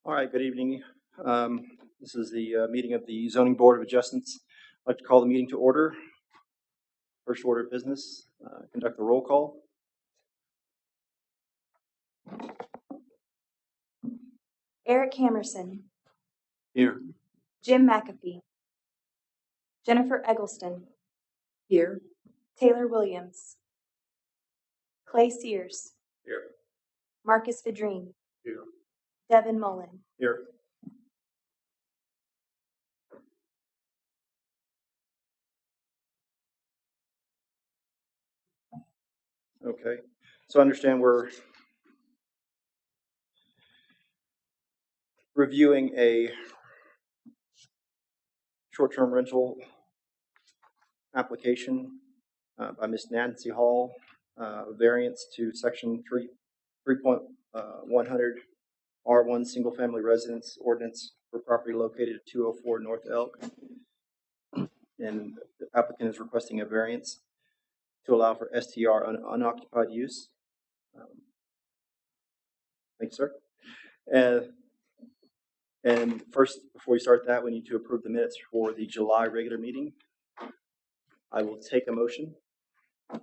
All right, good evening. This is the meeting of the Zoning Board of Adjustments. I'd like to call the meeting to order. First order of business, conduct the roll call. Eric Hammerson. Here. Jim McAfee. Jennifer Eggleston. Here. Taylor Williams. Clay Sears. Here. Marcus Vidrine. Here. Devin Mullen. Here. Okay, so I understand we're reviewing a short-term rental application by Miss Nancy Hall, variance to section 3.100 R1 single-family residence ordinance for property located at 204 North Elk. And the applicant is requesting a variance to allow for STR unoccupied use. Thanks, sir. And first, before we start that, we need to approve the minutes for the July regular meeting. I will take a motion. I'll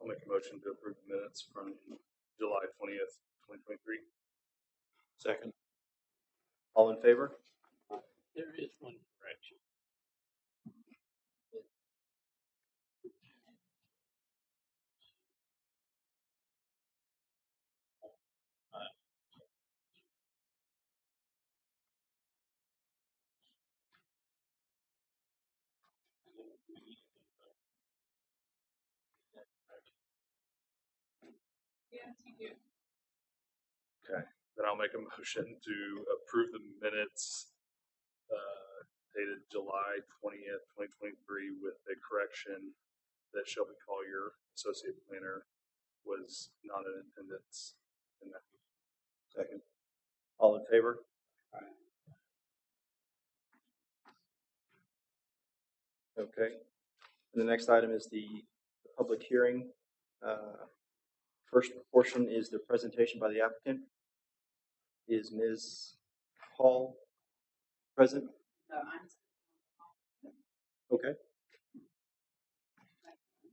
make a motion to approve the minutes from July 20th, 2023. Second. All in favor? There is one correction. Okay, then I'll make a motion to approve the minutes dated July 20th, 2023 with a correction that Shelby Collier, associate planner, was not in attendance in that meeting. Second. All in favor? Okay. And the next item is the public hearing. First portion is the presentation by the applicant. Is Ms. Hall present? No, I'm. Okay.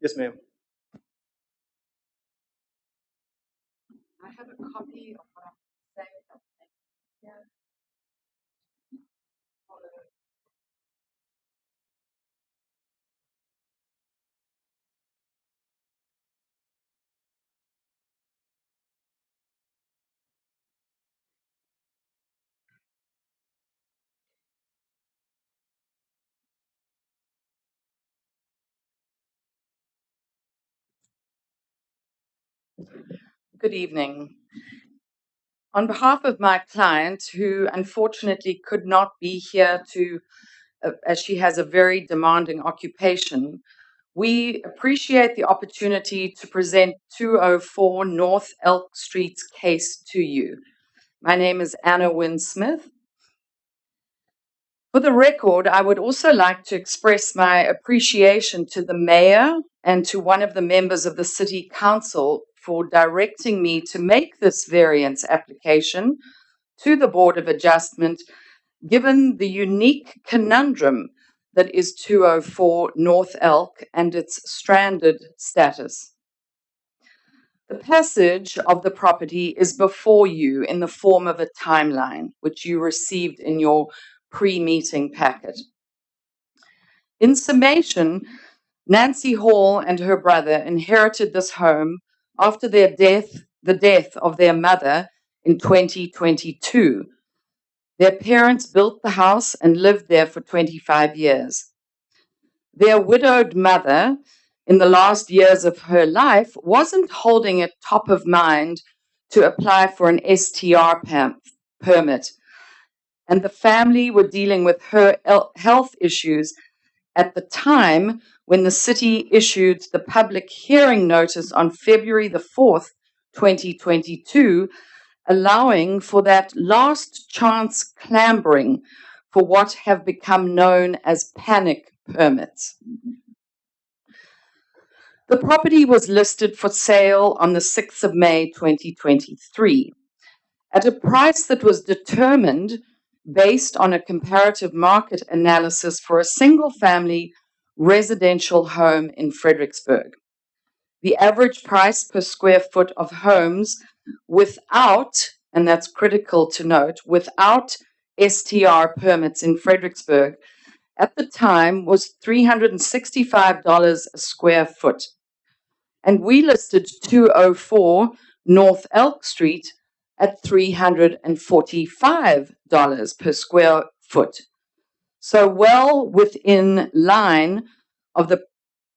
Yes, ma'am. I have a copy of what I'm saying. Yeah. Good evening. On behalf of my client, who unfortunately could not be here as she has a very demanding occupation, we appreciate the opportunity to present 204 North Elk Street's case to you. My name is Anna Wynne Smith. For the record, I would also like to express my appreciation to the mayor and to one of the members of the city council for directing me to make this variance application to the Board of Adjustment, given the unique conundrum that is 204 North Elk and its stranded status. The passage of the property is before you in the form of a timeline, which you received in your pre-meeting packet. In summation, Nancy Hall and her brother inherited this home after the death of their mother in 2022. Their parents built the house and lived there for 25 years. Their widowed mother, in the last years of her life, wasn't holding it top of mind to apply for an STR permit, and the family were dealing with her health issues at the time when the city issued the public hearing notice on February the 4th, 2022, allowing for that last chance clambering for what have become known as panic permits. The property was listed for sale on the 6th of May, 2023, at a price that was determined based on a comparative market analysis for a single-family residential home in Fredericksburg. The average price per square foot of homes without, and that's critical to note, without STR permits in Fredericksburg at the time was $365 a square foot. And we listed 204 North Elk Street at $345 per square foot. So well within line of the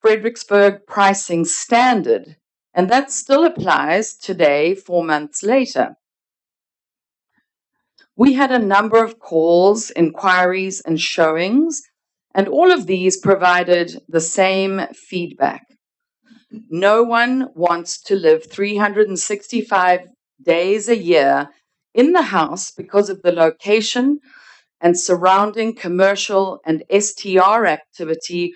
Fredericksburg pricing standard, and that still applies today, 4 months later. We had a number of calls, inquiries, and showings, and all of these provided the same feedback. No one wants to live 365 days a year in the house because of the location and surrounding commercial and STR activity,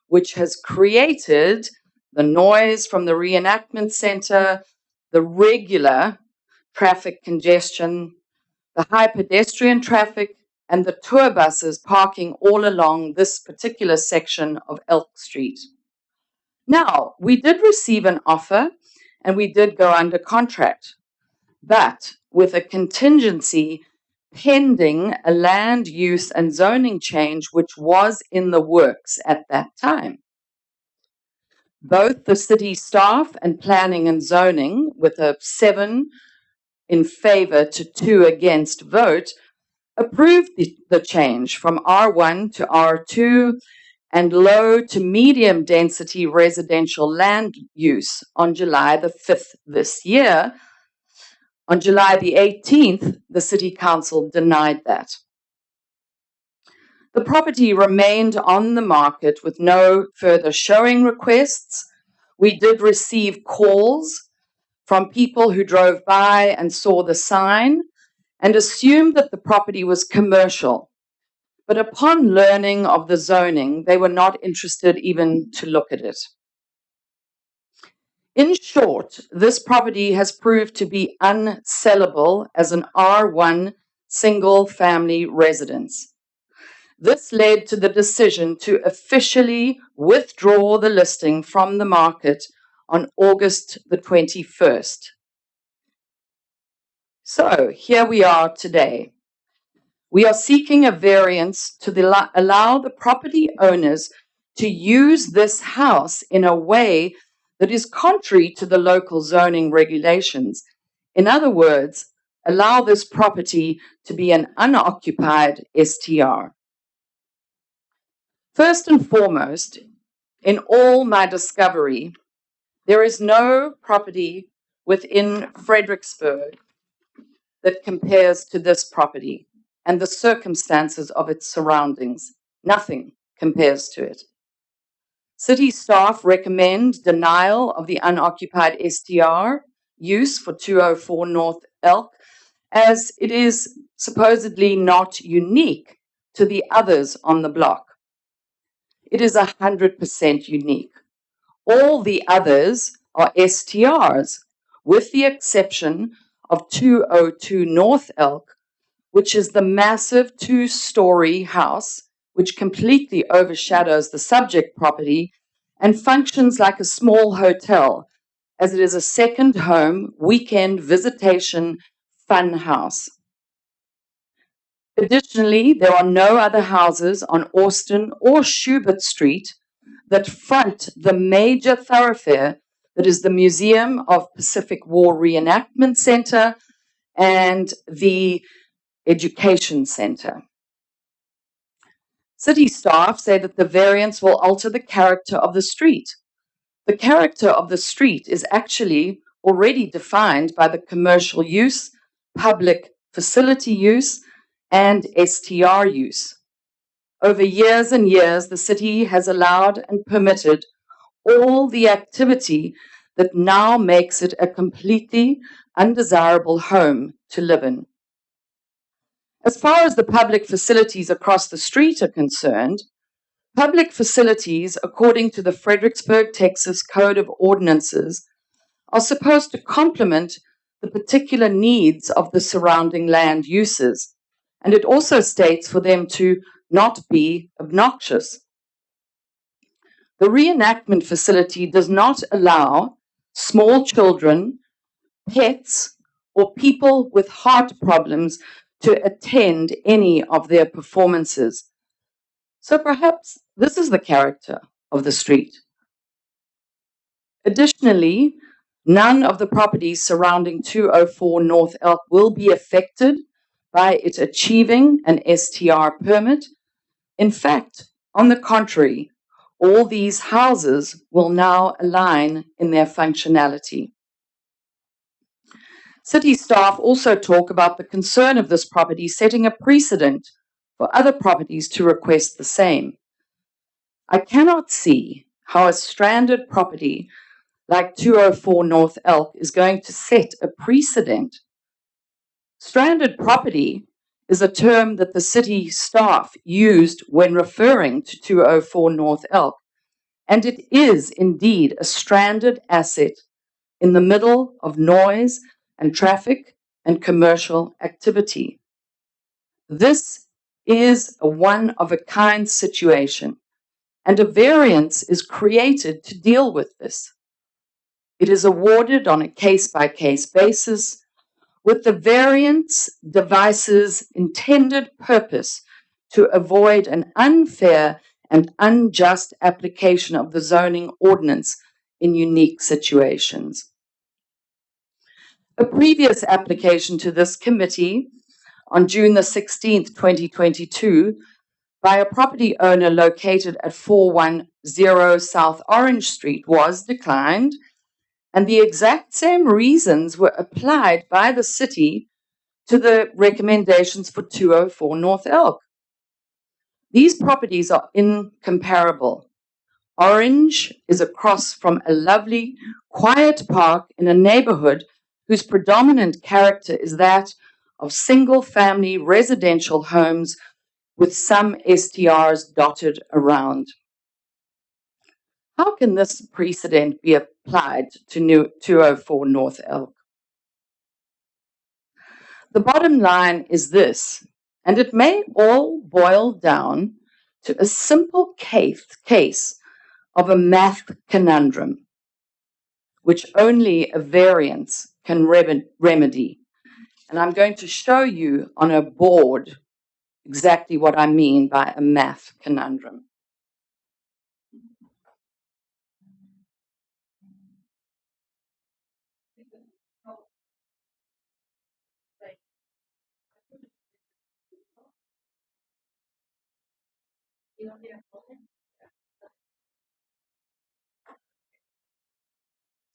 which has created the noise from the reenactment center, the regular traffic congestion, the high pedestrian traffic, and the tour buses parking all along this particular section of Elk Street. Now, we did receive an offer and we did go under contract, but with a contingency pending a land use and zoning change which was in the works at that time. Both the city staff and planning and zoning, with a 7 in favor to 2 against vote, approved the change from R1 to R2 and low to medium density residential land use on July the 5th this year. On July the 18th, the City Council denied that. The property remained on the market with no further showing requests. We did receive calls from people who drove by and saw the sign and assumed that the property was commercial. But upon learning of the zoning, they were not interested even to look at it. In short, this property has proved to be unsellable as an R1 single-family residence. This led to the decision to officially withdraw the listing from the market on August the 21st. So here we are today. We are seeking a variance to allow the property owners to use this house in a way that is contrary to the local zoning regulations. In other words, allow this property to be an unoccupied STR. First and foremost, in all my discovery, there is no property within Fredericksburg that compares to this property and the circumstances of its surroundings. Nothing compares to it. City staff recommend denial of the unoccupied STR use for 204 North Elk, as it is supposedly not unique to the others on the block. It is 100% unique. All the others are STRs, with the exception of 202 North Elk, which is the massive 2-story house which completely overshadows the subject property and functions like a small hotel, as it is a second home, weekend visitation fun house. Additionally, there are no other houses on Austin or Schubert Street that front the major thoroughfare that is the Museum of Pacific War Reenactment Center and the Education Center. City staff say that the variance will alter the character of the street. The character of the street is actually already defined by the commercial use, public facility use, and STR use. Over years and years, the city has allowed and permitted all the activity that now makes it a completely undesirable home to live in. As far as the public facilities across the street are concerned, public facilities, according to the Fredericksburg, Texas Code of Ordinances, are supposed to complement the particular needs of the surrounding land uses, and it also states for them to not be obnoxious. The reenactment facility does not allow small children, pets, or people with heart problems to attend any of their performances. So perhaps this is the character of the street. Additionally, none of the properties surrounding 204 North Elk will be affected by it achieving an STR permit. In fact, on the contrary, all these houses will now align in their functionality. City staff also talk about the concern of this property setting a precedent for other properties to request the same. I cannot see how a stranded property like 204 North Elk is going to set a precedent. Stranded property is a term that the city staff used when referring to 204 North Elk, and it is indeed a stranded asset in the middle of noise and traffic and commercial activity. This is a one-of-a-kind situation, and a variance is created to deal with this. It is awarded on a case-by-case basis, with the variance device's intended purpose to avoid an unfair and unjust application of the zoning ordinance in unique situations. A previous application to this committee on June the 16th, 2022, by a property owner located at 410 South Orange Street was declined, and the exact same reasons were applied by the city to the recommendations for 204 North Elk. These properties are incomparable. Orange is across from a lovely, quiet park in a neighborhood whose predominant character is that of single-family residential homes with some STRs dotted around. How can this precedent be applied to 204 North Elk? The bottom line is this, and it may all boil down to a simple case of a math conundrum, which only a variance can remedy. And I'm going to show you on a board exactly what I mean by a math conundrum.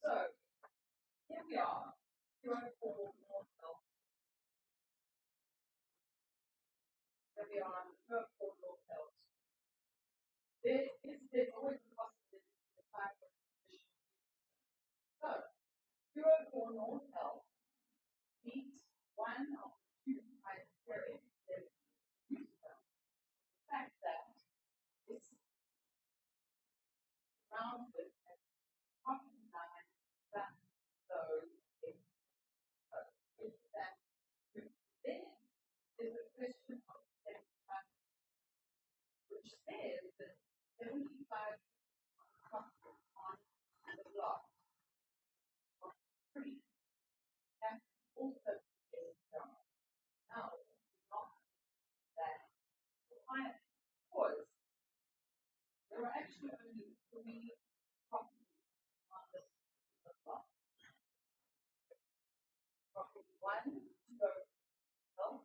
So here we are, 204 North Elk. Here we are, 204 North Elk. There's always a possibility of the type of condition. So 204 North Elk meets one of two criteria that is used. The fact that it's rounded at property line that those is that then is a question of which says that 75 property on the block of three can also be a job. Now, not that requirement was there were actually only three properties on the block. Property 1 to go L,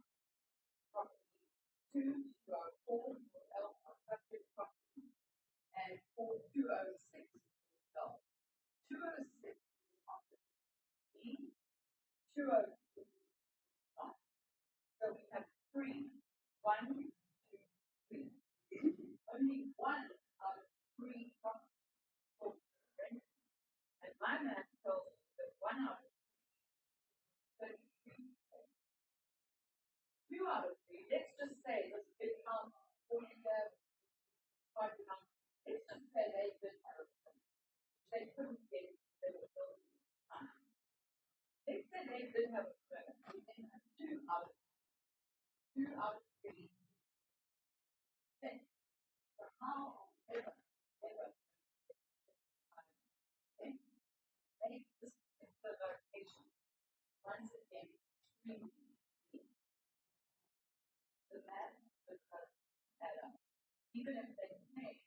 property 2 to go 4 to L are subject property, and 206 L. 206 property B, 202 not. So we have 3, 1, 2, 3. Only one out of 3 properties for rent. And my math tells me that 1 out of 32. 2 out of 3, let's just say this big house, 40 years, 5 house, let's just say they did have a permit. They couldn't get they were building time. Let's say they did have a permit, we then have 2 out of 3 things. So how ever make this particular location once again extremely the math does not add up. Even if they make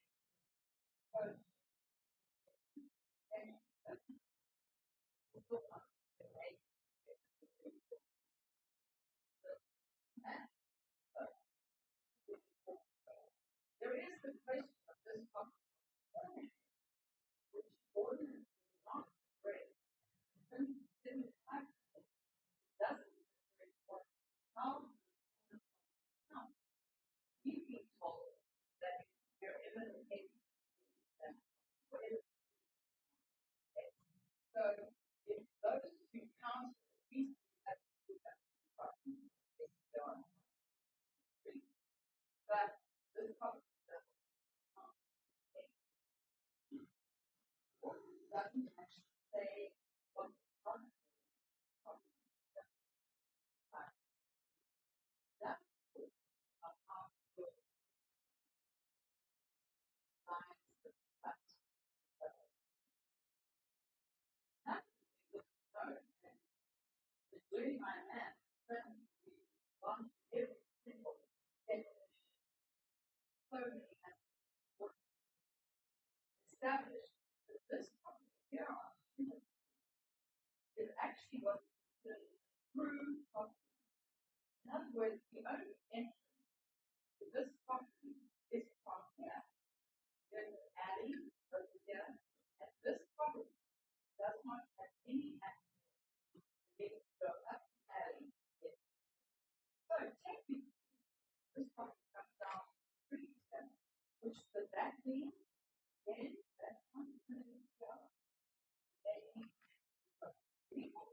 code and still not to make the math. There is the question of this topic, which ordinance is not great. Didn't have doesn't report how you be told that you're imitating them. So if those two counts, these have to be done. But this topic doesn't actually say what doing my math, on every single definition. Clothing has established that this topic here is actually what the true topic. In other words, the only entrance to this property is from here. There's an alley over here, and this property does not have any access to get to go up the alley. So technically, this property comes down to 3%, which does that mean? Then that continues to go. They need people.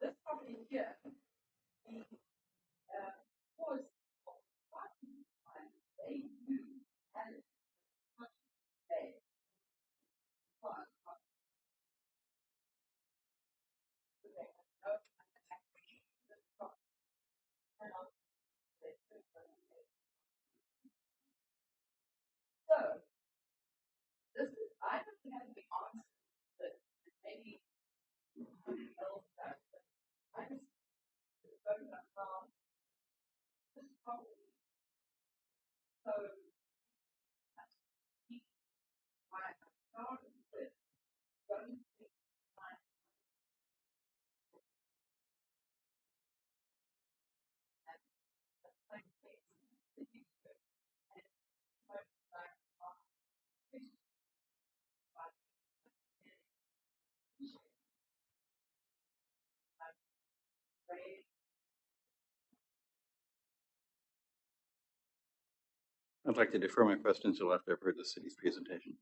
this property here, was they do and they so this is I don't have to be honest that maybe else that I just voted on this property. So my daughter with going to find that same place that you could and most back on I'd like to defer my questions until after I've heard the city's presentation.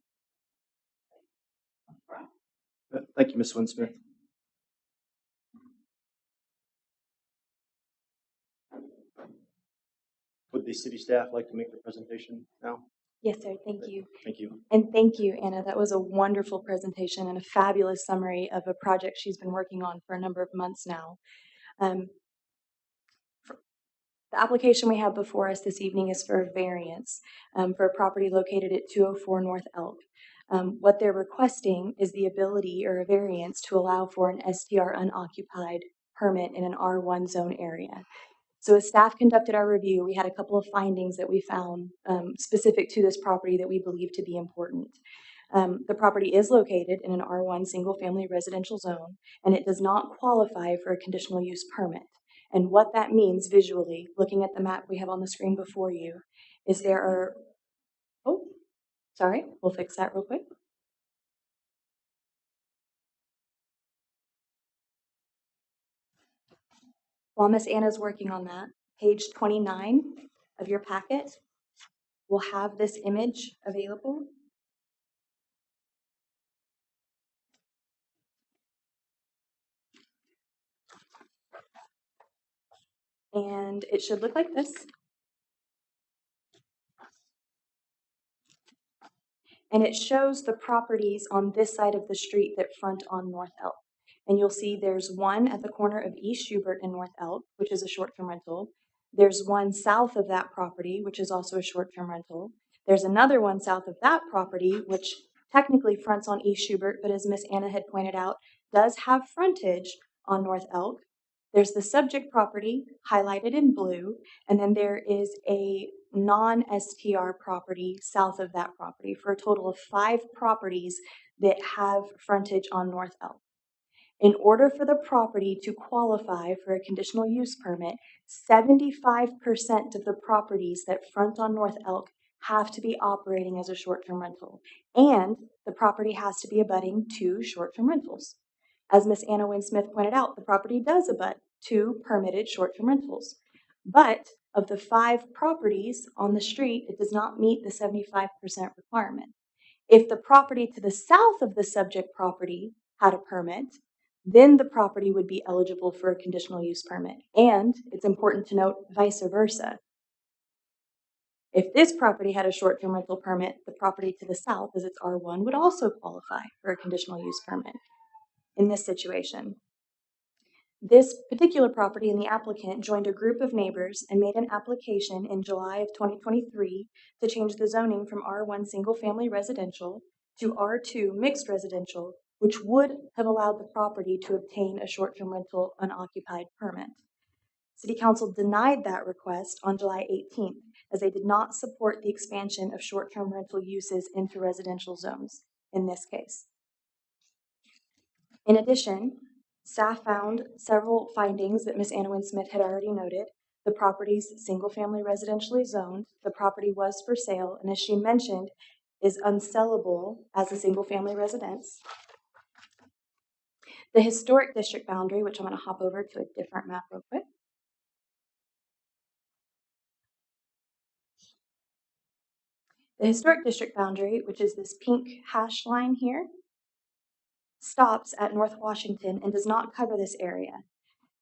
Thank you, Ms. Winsmith. Would the city staff like to make the presentation now? Yes, sir. Thank you. Thank you. And thank you, Anna. That was a wonderful presentation and a fabulous summary of a project she's been working on for a number of months now. The application we have before us this evening is for a variance for a property located at 204 North Elk. What they're requesting is the ability or a variance to allow for an STR unoccupied permit in an R1 zone area. So as staff conducted our review, we had a couple of findings that we found specific to this property that we believe to be important. The property is located in an R1 single-family residential zone, and it does not qualify for a conditional use permit. And what that means visually, looking at the map we have on the screen before you, is there are, oh, sorry, we'll fix that real quick. While Miss Anna's working on that, page 29 of your packet will have this image available. And it should look like this. And it shows the properties on this side of the street that front on North Elk. And you'll see there's one at the corner of East Schubert and North Elk, which is a short-term rental. There's one south of that property, which is also a short-term rental. There's another one south of that property, which technically fronts on East Schubert, but as Miss Anna had pointed out, does have frontage on North Elk. There's the subject property highlighted in blue, and then there is a non-STR property south of that property for a total of 5 properties that have frontage on North Elk. In order for the property to qualify for a conditional use permit, 75% of the properties that front on North Elk have to be operating as a short-term rental, and the property has to be abutting 2 short-term rentals. As Miss Anna Winsmith pointed out, the property does abut 2 permitted short-term rentals. But of the 5 properties on the street, it does not meet the 75% requirement. If the property to the south of the subject property had a permit, then the property would be eligible for a conditional use permit. And it's important to note vice versa. If this property had a short-term rental permit, the property to the south, as it's R1, would also qualify for a conditional use permit in this situation. This particular property and the applicant joined a group of neighbors and made an application in July of 2023 to change the zoning from R1 single-family residential to R2 mixed residential, which would have allowed the property to obtain a short-term rental unoccupied permit. City Council denied that request on July 18th, as they did not support the expansion of short-term rental uses into residential zones in this case. In addition, staff found several findings that Ms. Anna Winsmith had already noted. The property's single-family residentially zoned, the property was for sale, and as she mentioned, is unsellable as a single-family residence. The historic district boundary, which I'm going to hop over to a different map real quick. The historic district boundary, which is this pink hash line here, stops at North Washington and does not cover this area.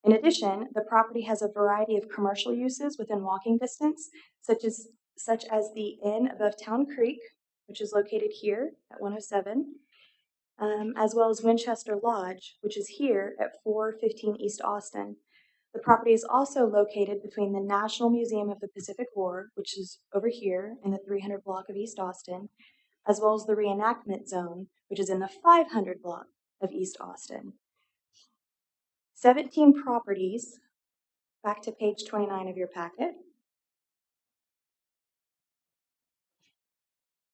In addition, the property has a variety of commercial uses within walking distance, such as the Inn above Town Creek, which is located here at 107, as well as Winchester Lodge, which is here at 415 East Austin. The property is also located between the National Museum of the Pacific War, which is over here in the 300 block of East Austin, as well as the reenactment zone, which is in the 500 block of East Austin. 17 properties, back to page 29 of your packet.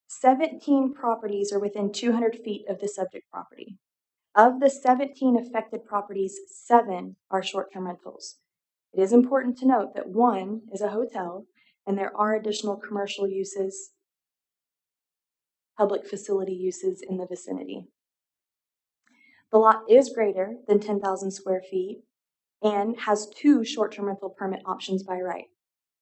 17 properties are within 200 feet of the subject property. Of the 17 affected properties, 7 are short-term rentals. It is important to note that 1 is a hotel, and there are additional commercial uses, public facility uses in the vicinity. The lot is greater than 10,000 square feet and has 2 short-term rental permit options by right.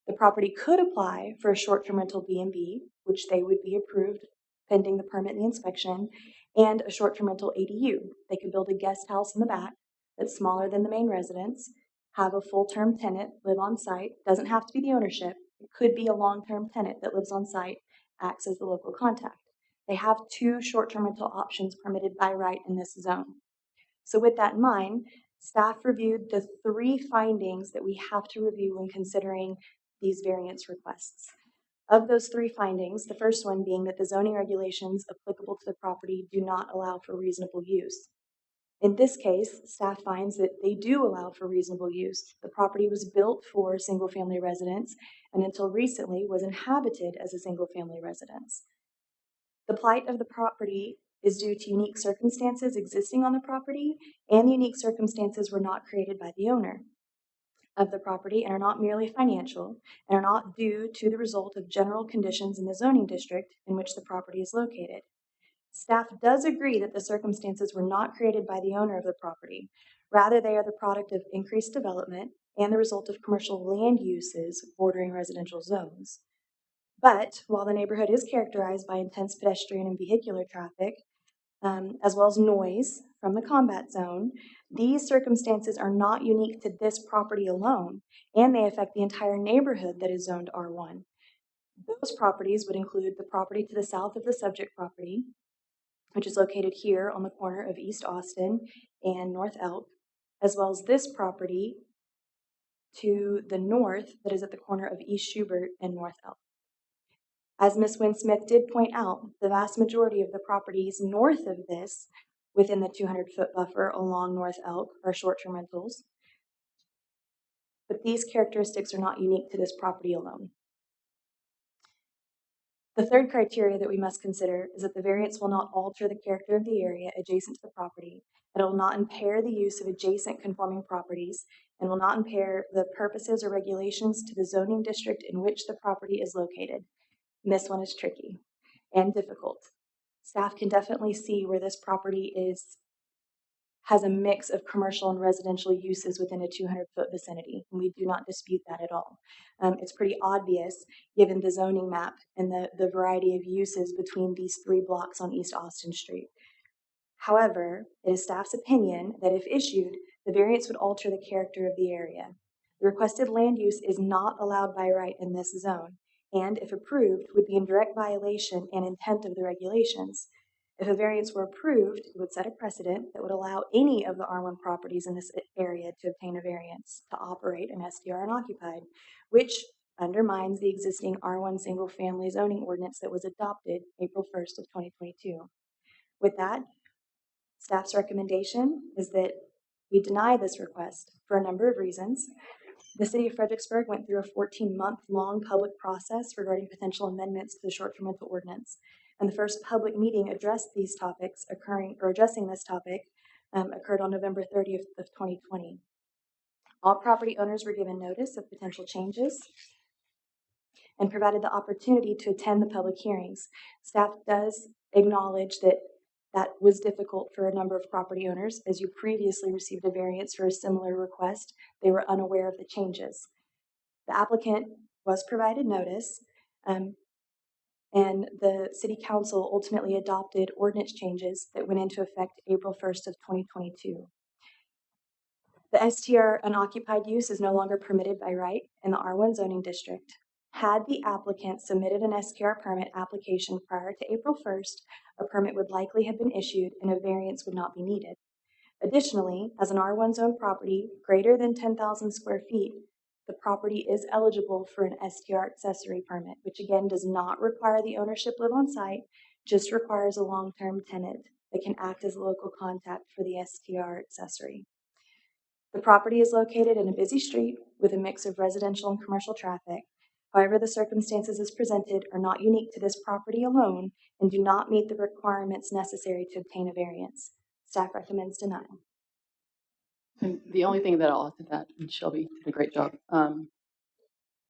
The property could apply for a short-term rental B&B, which they would be approved pending the permit and the inspection, and a short-term rental ADU. They could build a guest house in the back that's smaller than the main residence, have a full-term tenant live on site, doesn't have to be the ownership, it could be a long-term tenant that lives on site, acts as the local contact. They have 2 short-term rental options permitted by right in this zone. So with that in mind, staff reviewed the 3 findings that we have to review when considering these variance requests. Of those 3 findings, the first one being that the zoning regulations applicable to the property do not allow for reasonable use. In this case, staff finds that they do allow for reasonable use. The property was built for single-family residence and until recently was inhabited as a single-family residence. The plight of the property is due to unique circumstances existing on the property, and the unique circumstances were not created by the owner of the property and are not merely financial and are not due to the result of general conditions in the zoning district in which the property is located. Staff does agree that the circumstances were not created by the owner of the property. Rather, they are the product of increased development and the result of commercial land uses bordering residential zones. But while the neighborhood is characterized by intense pedestrian and vehicular traffic, as well as noise from the combat zone, these circumstances are not unique to this property alone, and they affect the entire neighborhood that is zoned R1. Those properties would include the property to the south of the subject property, which is located here on the corner of East Austin and North Elk, as well as this property to the north that is at the corner of East Schubert and North Elk. As Ms. Winsmith did point out, the vast majority of the properties north of this, within the 200-foot buffer along North Elk, are short-term rentals. But these characteristics are not unique to this property alone. The third criteria that we must consider is that the variance will not alter the character of the area adjacent to the property, and it will not impair the use of adjacent conforming properties, and will not impair the purposes or regulations to the zoning district in which the property is located. And this one is tricky and difficult. Staff can definitely see where this property has a mix of commercial and residential uses within a 200-foot vicinity, and we do not dispute that at all. It's pretty obvious given the zoning map and the variety of uses between these 3 blocks on East Austin Street. However, it is staff's opinion that if issued, the variance would alter the character of the area. The requested land use is not allowed by right in this zone, and if approved, would be in direct violation and intent of the regulations. If a variance were approved, it would set a precedent that would allow any of the R1 properties in this area to obtain a variance to operate an STR unoccupied, which undermines the existing R1 single-family zoning ordinance that was adopted April 1st of 2022. With that, staff's recommendation is that we deny this request for a number of reasons. The City of Fredericksburg went through a 14-month-long public process regarding potential amendments to the short-term rental ordinance, and the first public meeting addressing this topic occurred on November 30th of 2020. All property owners were given notice of potential changes and provided the opportunity to attend the public hearings. Staff does acknowledge that was difficult for a number of property owners. As you previously received a variance for a similar request, they were unaware of the changes. The applicant was provided notice, and the City Council ultimately adopted ordinance changes that went into effect April 1st of 2022. The STR unoccupied use is no longer permitted by right in the R1 zoning district. Had the applicant submitted an STR permit application prior to April 1st, a permit would likely have been issued and a variance would not be needed. Additionally, as an R1 zone property greater than 10,000 square feet, the property is eligible for an STR accessory permit, which again does not require the ownership live on site, just requires a long-term tenant that can act as a local contact for the STR accessory. The property is located in a busy street with a mix of residential and commercial traffic. However, the circumstances as presented are not unique to this property alone and do not meet the requirements necessary to obtain a variance. Staff recommends denial. And the only thing that I'll add to that, and Shelby did a great job,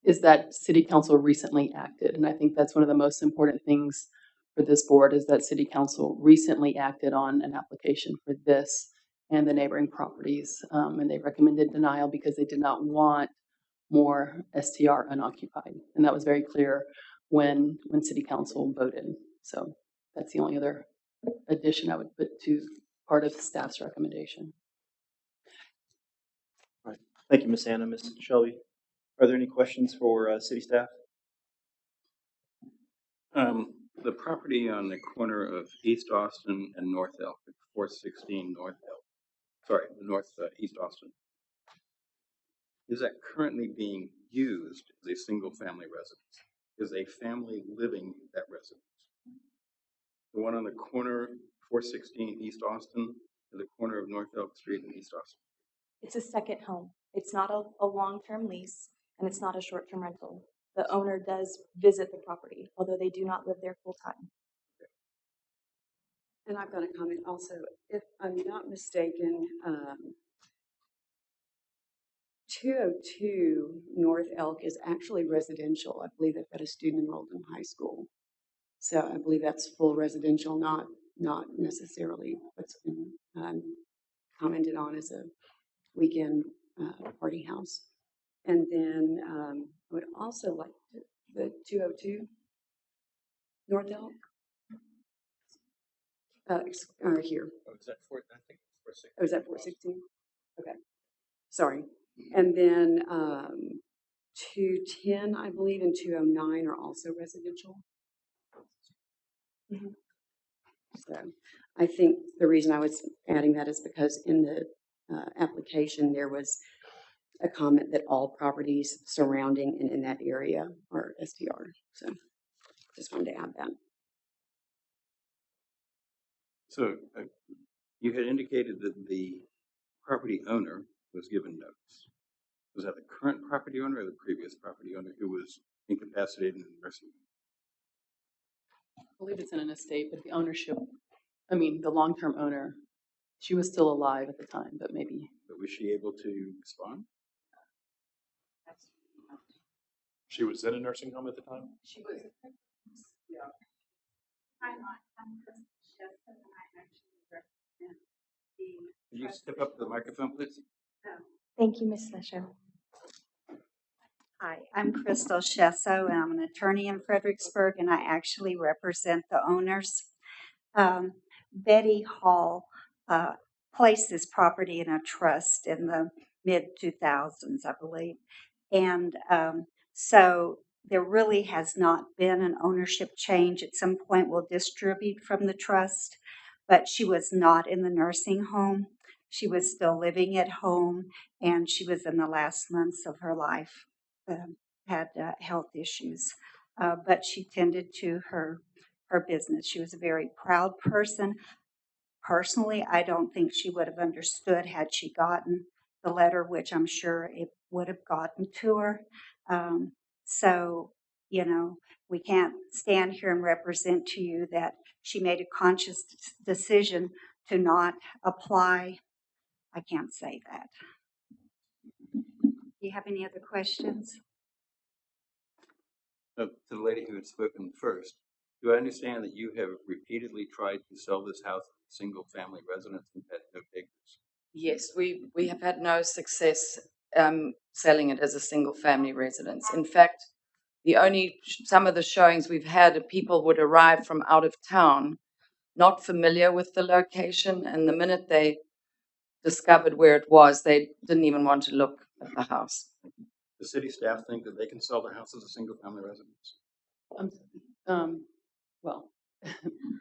is that City Council recently acted. And I think that's one of the most important things for this board is that City Council recently acted on an application for this and the neighboring properties. And they recommended denial because they did not want more STR unoccupied. And that was very clear when City Council voted. So that's the only other addition I would put to part of staff's recommendation. Thank you, Ms. Anna. Ms. Shelby, are there any questions for city staff? The property on the corner of East Austin and North Elk, 416 North Elk, East Austin. Is that currently being used as a single-family residence? Is a family living in that residence? The one on the corner, 416 East Austin, to the corner of North Elk Street and East Austin. It's a second home. It's not a long-term lease, and it's not a short-term rental. The owner does visit the property, although they do not live there full-time. And I've got a comment also. If I'm not mistaken, 202 North Elk is actually residential. I believe they've got a student enrolled in high school. So I believe that's full residential, not necessarily what's been commented on as a weekend party house. And then I would also like the 202 North Elk. Here. Oh, is that I think it's 416. Oh, is that 416? Okay. Sorry. And then 210, I believe, and 209 are also residential. Mm-hmm. So I think the reason I was adding that is because in the application there was a comment that all properties surrounding and in that area are STR. So just wanted to add that. So you had indicated that the property owner was given notice. Was that the current property owner or the previous property owner who was incapacitated in the nursing home? I believe it's in an estate, but the ownership, the long-term owner, she was still alive at the time, but maybe. But was she able to respond? She was in a nursing home at the time? She was. Yeah. Could you step up to the microphone, please? Thank you, Ms. Lesher. Hi, I'm Crystal Shesso, and I'm an attorney in Fredericksburg, and I actually represent the owners. Betty Hall placed this property in a trust in the mid-2000s, I believe. And so there really has not been an ownership change. At some point, we'll distribute from the trust, but she was not in the nursing home. She was still living at home, and she was in the last months of her life, had health issues. But she tended to her business. She was a very proud person. Personally, I don't think she would have understood had she gotten the letter, which I'm sure it would have gotten to her. So, we can't stand here and represent to you that she made a conscious decision to not apply. I can't say that. Do you have any other questions? To the lady who had spoken first, do I understand that you have repeatedly tried to sell this house as a single-family residence and had no takers? Yes, we have had no success selling it as a single-family residence. In fact, some of the showings we've had, people would arrive from out of town, not familiar with the location, and the minute they discovered where it was, they didn't even want to look at the house. The city staff think that they can sell their house as a single-family residence. Well,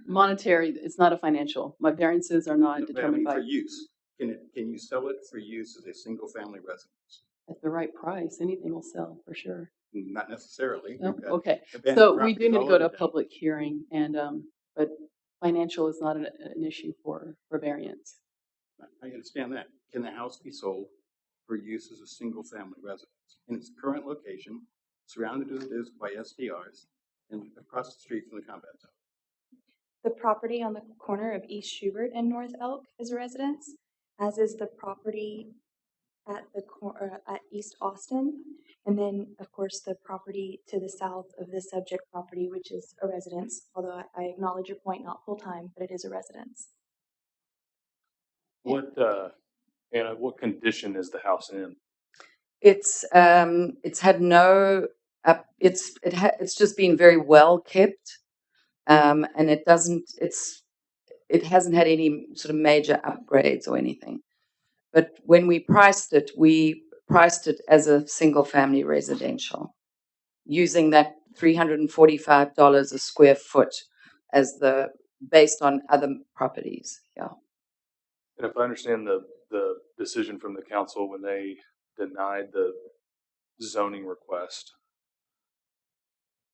monetary, it's not a financial. My variances are not But I determined mean, by for use, can you sell it for use as a single-family residence? at the right price. Anything will sell for sure. Not necessarily. No? We've got Okay. abandoned So we do properties need to all go to a over town. public hearing and, but financial is not an issue for variance. I understand that. Can the house be sold for use as a single-family residence in its current location, surrounded as it is by STRs, and across the street from the combat zone? The property on the corner of East Schubert and North Elk is a residence, as is the property at at East Austin. And then, of course, the property to the south of the subject property, which is a residence, although I acknowledge your point, not full-time, but it is a residence. What, Anna, what condition is the house in? It's had no it's just been very well kept, and it hasn't had any sort of major upgrades or anything. But when we priced it as a single family residential, using that $345 a square foot as the based on other properties. Yeah. And if I understand the decision from the council when they denied the zoning request,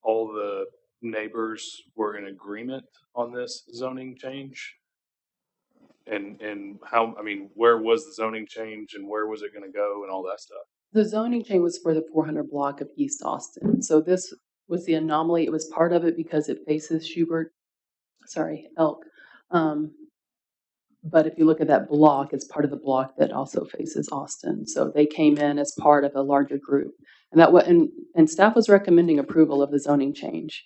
all the neighbors were in agreement on this zoning change? And how, I mean, where was the zoning change and where was it going to go and all that stuff? The zoning change was for the 400 block of East Austin. So this was the anomaly. It was part of it because it faces Elk. But if you look at that block, it's part of the block that also faces Austin. So they came in as part of a larger group. And staff was recommending approval of the zoning change.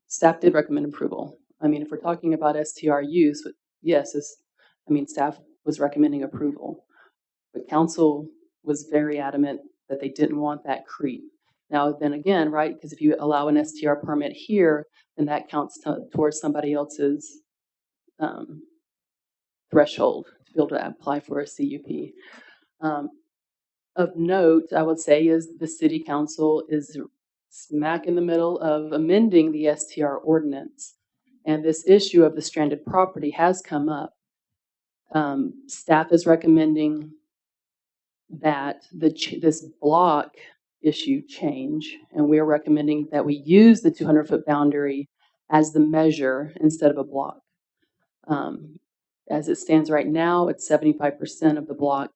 Staff did recommend approval. I mean, if we're talking about STR use, yes, staff was recommending approval. But council was very adamant that they didn't want that creep. Now, then again, right, because if you allow an STR permit here, then that counts towards somebody else's threshold to be able to apply for a CUP. Of note, I would say, is the city council is smack in the middle of amending the STR ordinance. And this issue of the stranded property has come up. Staff is recommending that this block issue change, and we're recommending that we use the 200-foot boundary as the measure instead of a block. As it stands right now, it's 75% of the block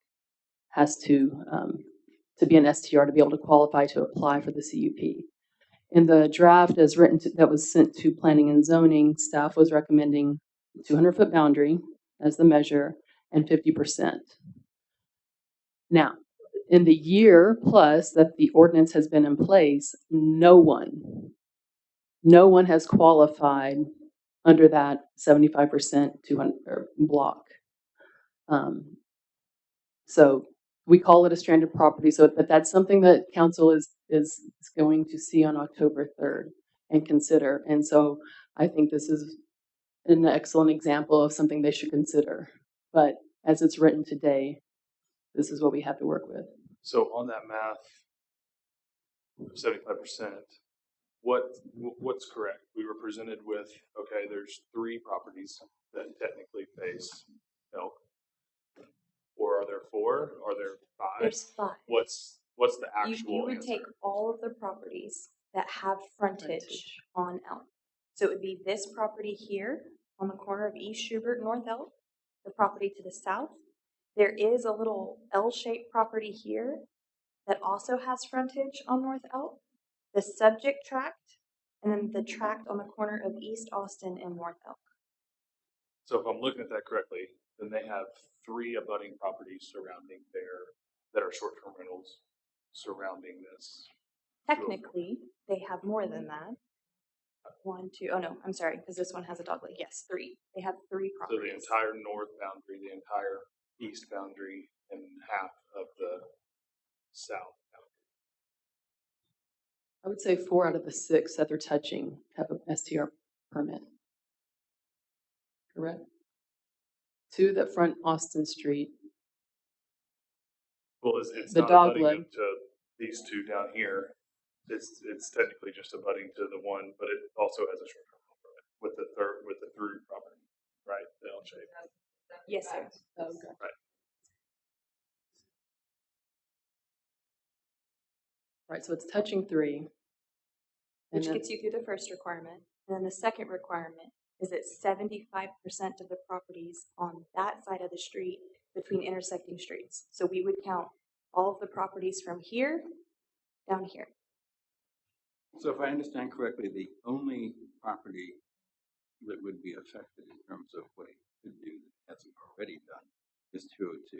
has to be an STR to be able to qualify to apply for the CUP. In the draft as written that was sent to Planning and Zoning, staff was recommending 200-foot boundary as the measure and 50%. Now, in the year plus that the ordinance has been in place, no one has qualified under that 75% 200 block. So we call it a stranded property. But that's something that council is going to see on October 3rd and consider. And so I think this is an excellent example of something they should consider. But as it's written today, this is what we have to work with. So on that math, 75%, what's correct? We were presented with, okay, there's 3 properties that technically face Elk. Or are there 4? Are there 5? There's 5. What's the actual You would answer? take all of the properties that have frontage on Elk. So it would be this property here on the corner of East Schubert and North Elk, the property to the south. There is a little L-shaped property here that also has frontage on North Elk, the subject tract, and then the tract on the corner of East Austin and North Elk. So if I'm looking at that correctly, then they have 3 abutting properties surrounding that are short-term rentals surrounding this. Technically, they have more than that. 1, 2, oh no, I'm sorry, because this one has a dogleg. Yes, 3. They have 3 So the properties. entire north boundary, the entire east boundary, and half of the south boundary. I would say 4 out of the 6 that they're touching have an STR permit. Correct? two that front Austin Street, Well, it's the not dog abutting leg. to these two down here. It's technically just abutting to the one, but it also has a short-term rental permit with the through property, right? The L shape. Yes, sir. Oh, okay. Right. Right, so it's touching 3. Which then- gets you through the first requirement. And then the second requirement is that 75% of the properties on that side of the street between intersecting streets. So we would count all of the properties from here down here. So if I understand correctly, the only property that would be affected in terms of what it could do that hasn't already done is 202,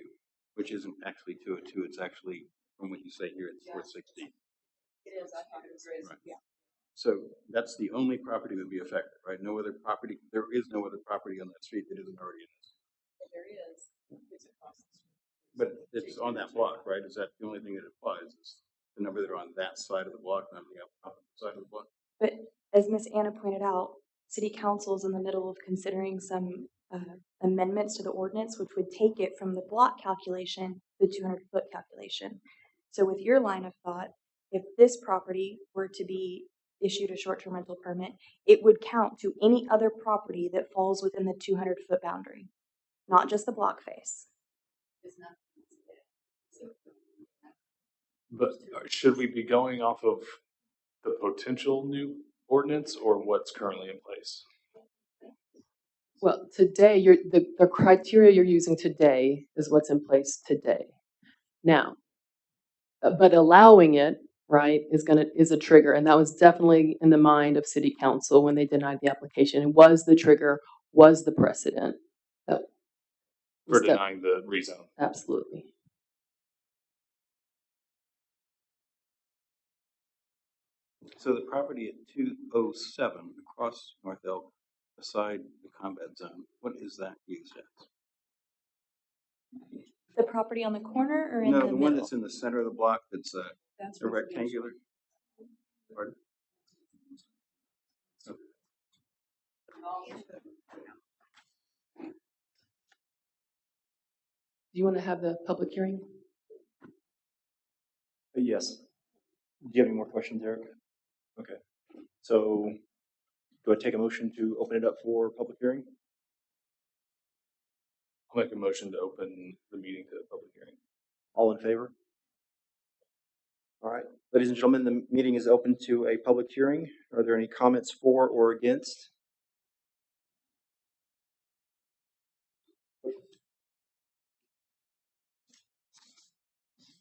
which isn't actually 202. It's actually, from what you say here, it's 416. It is, I thought it was raised. Right. Yeah. So that's the only property that would be affected, right? No other property, there is no other property on that street that isn't already in this. There is. It's across the street. But it's on that block, right? Is that the only thing that applies? Is the number that are on that side of the block, not the opposite side of the block? But as Ms. Anna pointed out, City Council is in the middle of considering some amendments to the ordinance, which would take it from the block calculation to the 200-foot calculation. So with your line of thought, if this property were to be issued a short-term rental permit, it would count to any other property that falls within the 200-foot boundary, not just the block face. But should we be going off of the potential new ordinance or what's currently in place? Well, today, the criteria you're using today is what's in place today. Now, but allowing it, right, is a trigger, and that was definitely in the mind of City Council when they denied the application. It was the trigger, was the precedent. That For was denying the rezone. absolutely. So the property at 207 across North Elk, beside the combat zone, what is that used as? The property on the corner or in No, the the middle? one that's in the center of the block that's That's a rectangular. Pardon? Do you want to have the public hearing? Yes. Do you have any more questions, Eric? Okay. So do I take a motion to open it up for public hearing? I'll make a motion to open the meeting to the public hearing. All in favor? All right. Ladies and gentlemen, the meeting is open to a public hearing. Are there any comments for or against?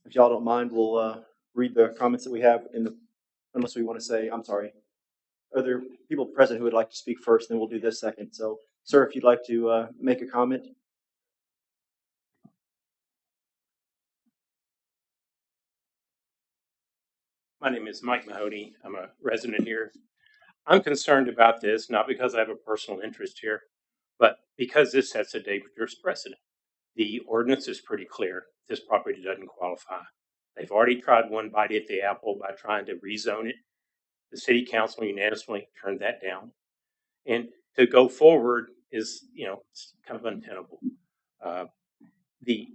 If y'all don't mind, we'll read the comments that we have unless we want to say, I'm sorry. Are there people present who would like to speak first? Then we'll do this second. So, sir, if you'd like to make a comment. My name is Mike Mahoney. I'm a resident here. I'm concerned about this, not because I have a personal interest here, but because this sets a dangerous precedent. The ordinance is pretty clear. This property doesn't qualify. They've already tried one bite at the apple by trying to rezone it. The city council unanimously turned that down. And to go forward is, it's kind of untenable. The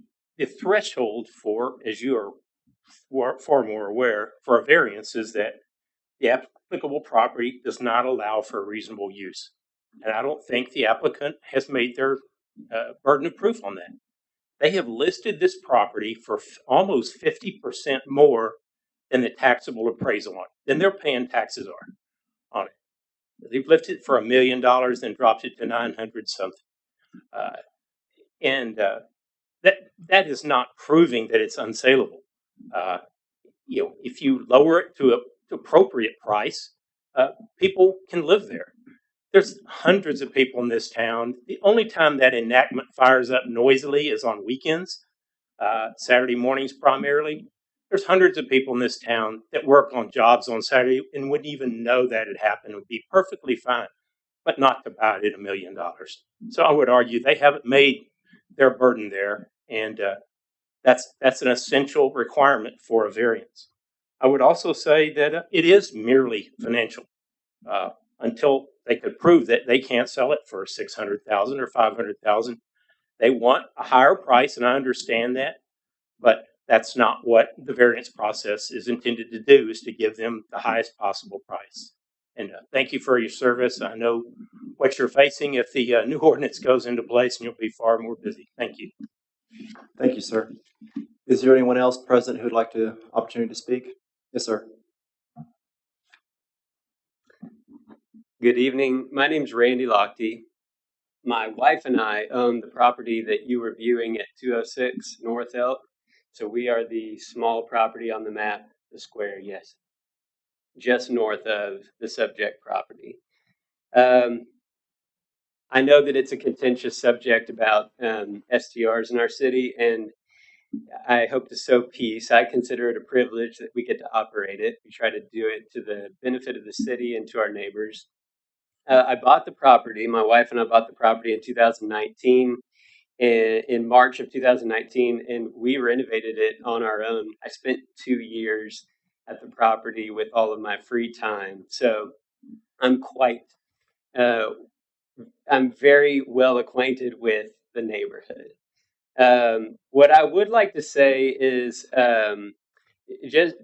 threshold for, as you are far more aware, for a variance is that the applicable property does not allow for reasonable use. And I don't think the applicant has made their burden of proof on that. They have listed this property for almost 50% more than the taxable appraisal on it, than their paying taxes are on it. They've listed it for $1 million and dropped it to 900 something. That is not proving that it's unsaleable. If you lower it to an appropriate price, people can live there. There's hundreds of people in this town. The only time that enactment fires up noisily is on weekends, Saturday mornings primarily. There's hundreds of people in this town that work on jobs on Saturday and wouldn't even know that had happened, would be perfectly fine, but not to buy it at $1 million. So I would argue they haven't made their burden there, and that's an essential requirement for a variance. I would also say that it is merely financial until they could prove that they can't sell it for $600,000 or $500,000. They want a higher price, and I understand that, but that's not what the variance process is intended to do, is to give them the highest possible price. And thank you for your service. I know what you're facing if the new ordinance goes into place, and you'll be far more busy. Thank you. Thank you, sir. Is there anyone else present who'd like the opportunity to speak? Yes, sir. Good evening. My name's Randy Lochte. My wife and I own the property that you were viewing at 206 North Elk. So we are the small property on the map, the square, yes, just north of the subject property. I know that it's a contentious subject about STRs in our city, and I hope to sow peace. I consider it a privilege that we get to operate it. We try to do it to the benefit of the city and to our neighbors. I bought the property. My wife and I bought the property in 2019, in March of 2019, and we renovated it on our own. I spent 2 years at the property with all of my free time. So I'm I'm very well acquainted with the neighborhood. What I would like to say is just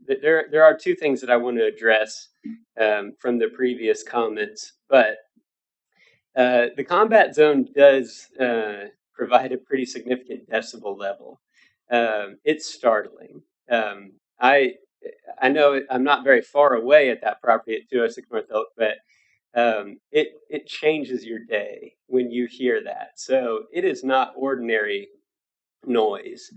there are two things that I want to address from the previous comments, but the combat zone does provide a pretty significant decibel level. It's startling. I know I'm not very far away at that property at 206 North Elk, but it changes your day when you hear that. So it is not ordinary noise.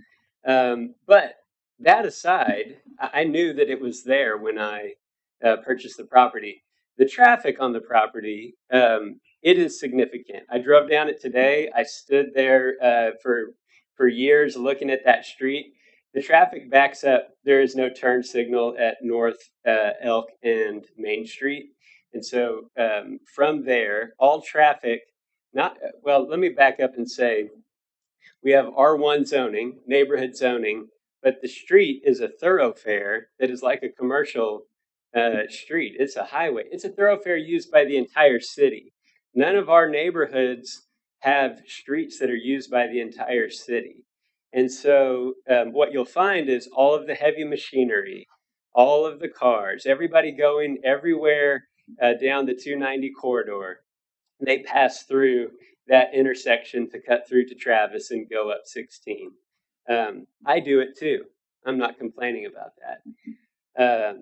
But that aside, I knew that it was there when I purchased the property. The traffic on the property, it is significant. I drove down it today. I stood there for years looking at that street. The traffic backs up. There is no turn signal at North Elk and Main Street. And so from there, all traffic, let me back up and say, we have R1 zoning, neighborhood zoning, but the street is a thoroughfare that is like a commercial street. It's a highway. It's a thoroughfare used by the entire city. None of our neighborhoods have streets that are used by the entire city. And so what you'll find is all of the heavy machinery, all of the cars, everybody going everywhere down the 290 corridor, they pass through that intersection to cut through to Travis and go up 16. I do it too. I'm not complaining about that.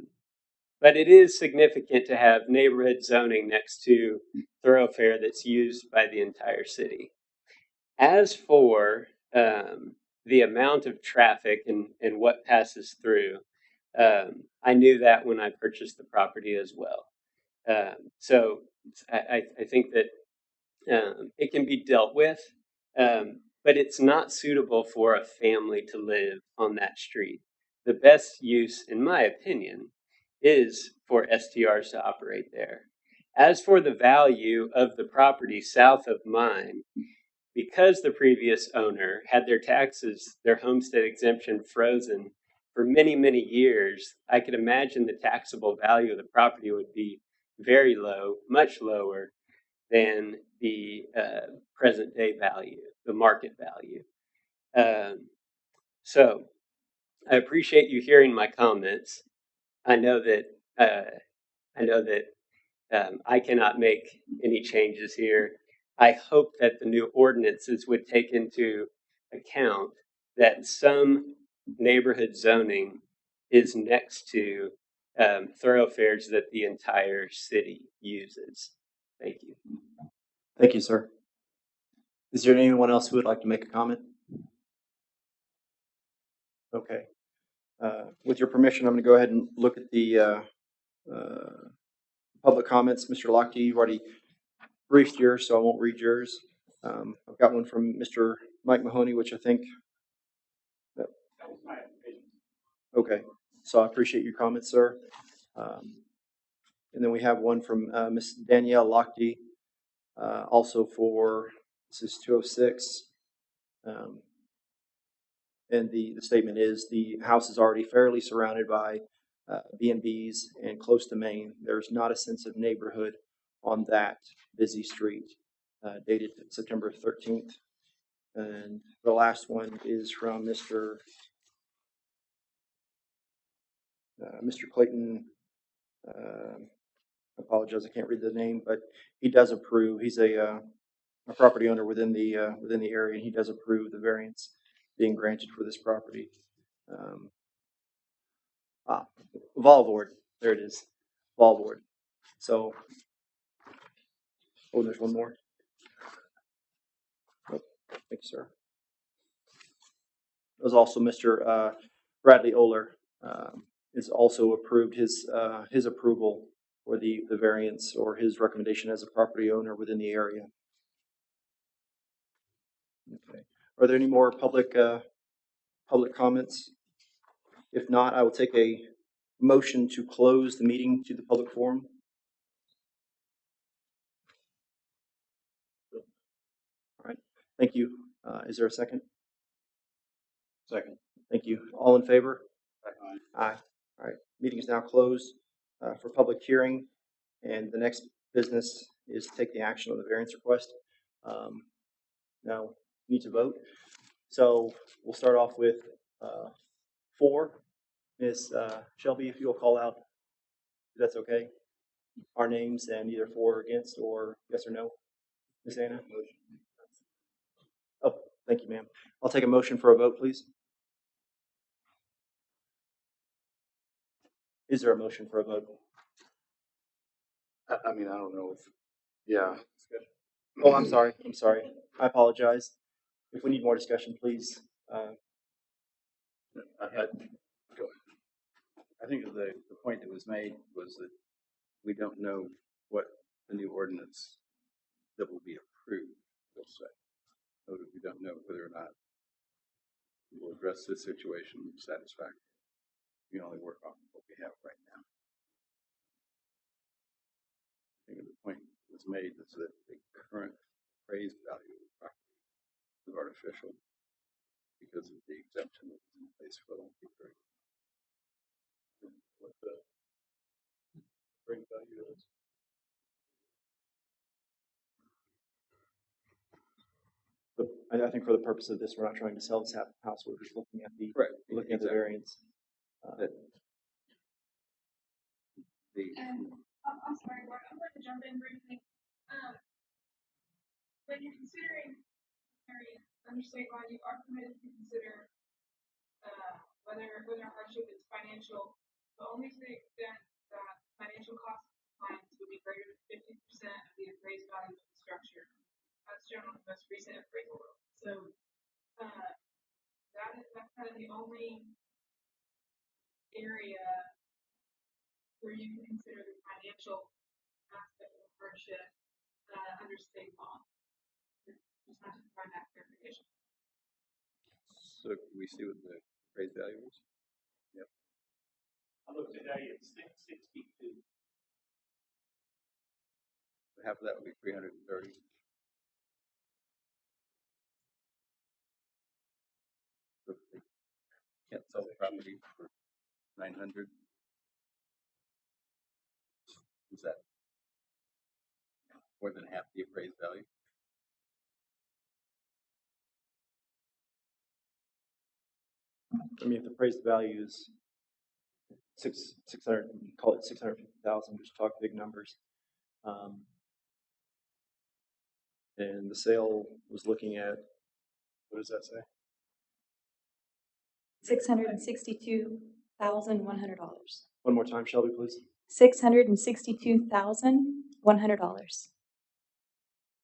But it is significant to have neighborhood zoning next to thoroughfare that's used by the entire city. As for the amount of traffic and what passes through, I knew that when I purchased the property as well. So I think that it can be dealt with, but it's not suitable for a family to live on that street. The best use, in my opinion, is for STRs to operate there. As for the value of the property south of mine, because the previous owner had their taxes, their homestead exemption frozen for many, many years, I could imagine the taxable value of the property would be very low, much lower than the present day value, the market value. So I appreciate you hearing my comments. I know that I cannot make any changes here. I hope that the new ordinances would take into account that some neighborhood zoning is next to thoroughfares that the entire city uses. Thank you. Thank you, sir. Is there anyone else who would like to make a comment? Okay. With your permission, I'm going to go ahead and look at the public comments. Mr. Lochte, you've already briefed yours, so I won't read yours. I've got one from Mr. Mike Mahoney, which I think. Okay, so I appreciate your comments, sir. And then we have one from Ms. Danielle Lochte, also for, this is 206. And the statement is, the house is already fairly surrounded by B&Bs and close to Main. There's not a sense of neighborhood on that busy street, dated September 13th, And the last one is from Mr. Clayton. I apologize, I can't read the name, but he does approve. He's a property owner within the area, and he does approve the variance being granted for this property. Volvord, there it is, Volvord. So, there's one more. Oh, thank you, sir. It was also Mr. Bradley Oler is also approved his approval for the variance or his recommendation as a property owner within the area. Okay. Are there any more public comments? If not, I will take a motion to close the meeting to the public forum. All right. Thank you. Is there a second? Second. Thank you. All in favor? Aye. All right. Meeting is now closed for public hearing, and the next business is to take the action on the variance request. Now, we need to vote. So we'll start off with 4. Ms. Shelby, if you'll call out, if that's okay, our names and either for or against or yes or no. Ms. Anna? Oh, thank you, ma'am. I'll take a motion for a vote, please. Is there a motion for a vote? I mean, I don't know if, yeah. Oh, I'm sorry. I apologize. If we need more discussion, please. Go ahead. I think the point that was made was that we don't know what the new ordinance that will be approved will say. So that we don't know whether or not we will address this situation satisfactorily. We can only work on what we have right now. I think the point that was made is that the current appraised value of the property is artificial because of the exemption that is in place for the period. What the bring value is. I think for the purpose of this, we're not trying to sell this house. We're just looking at the Looking at the variance. I'm sorry, Mark, I'm going to jump in briefly. When you're considering variance under state law, you are permitted to consider whether hardship is financial, but only to the extent that financial cost of compliance would be greater than 50% of the appraised value of the structure. That's generally the most recent appraisal. So that's kind of the only area where you can consider the financial aspect of hardship under state law. Just not to provide that clarification. So can we see what the appraised value is? Yep. I looked today, it's 662. Half of that would be 330. So they can't sell the property for 900. Is that more than half the appraised value? I mean, if the appraised value is 600, call it 650,000, just talk big numbers. And the sale was looking at, what does that say? $662,100. One more time, Shelby, please. $662,100.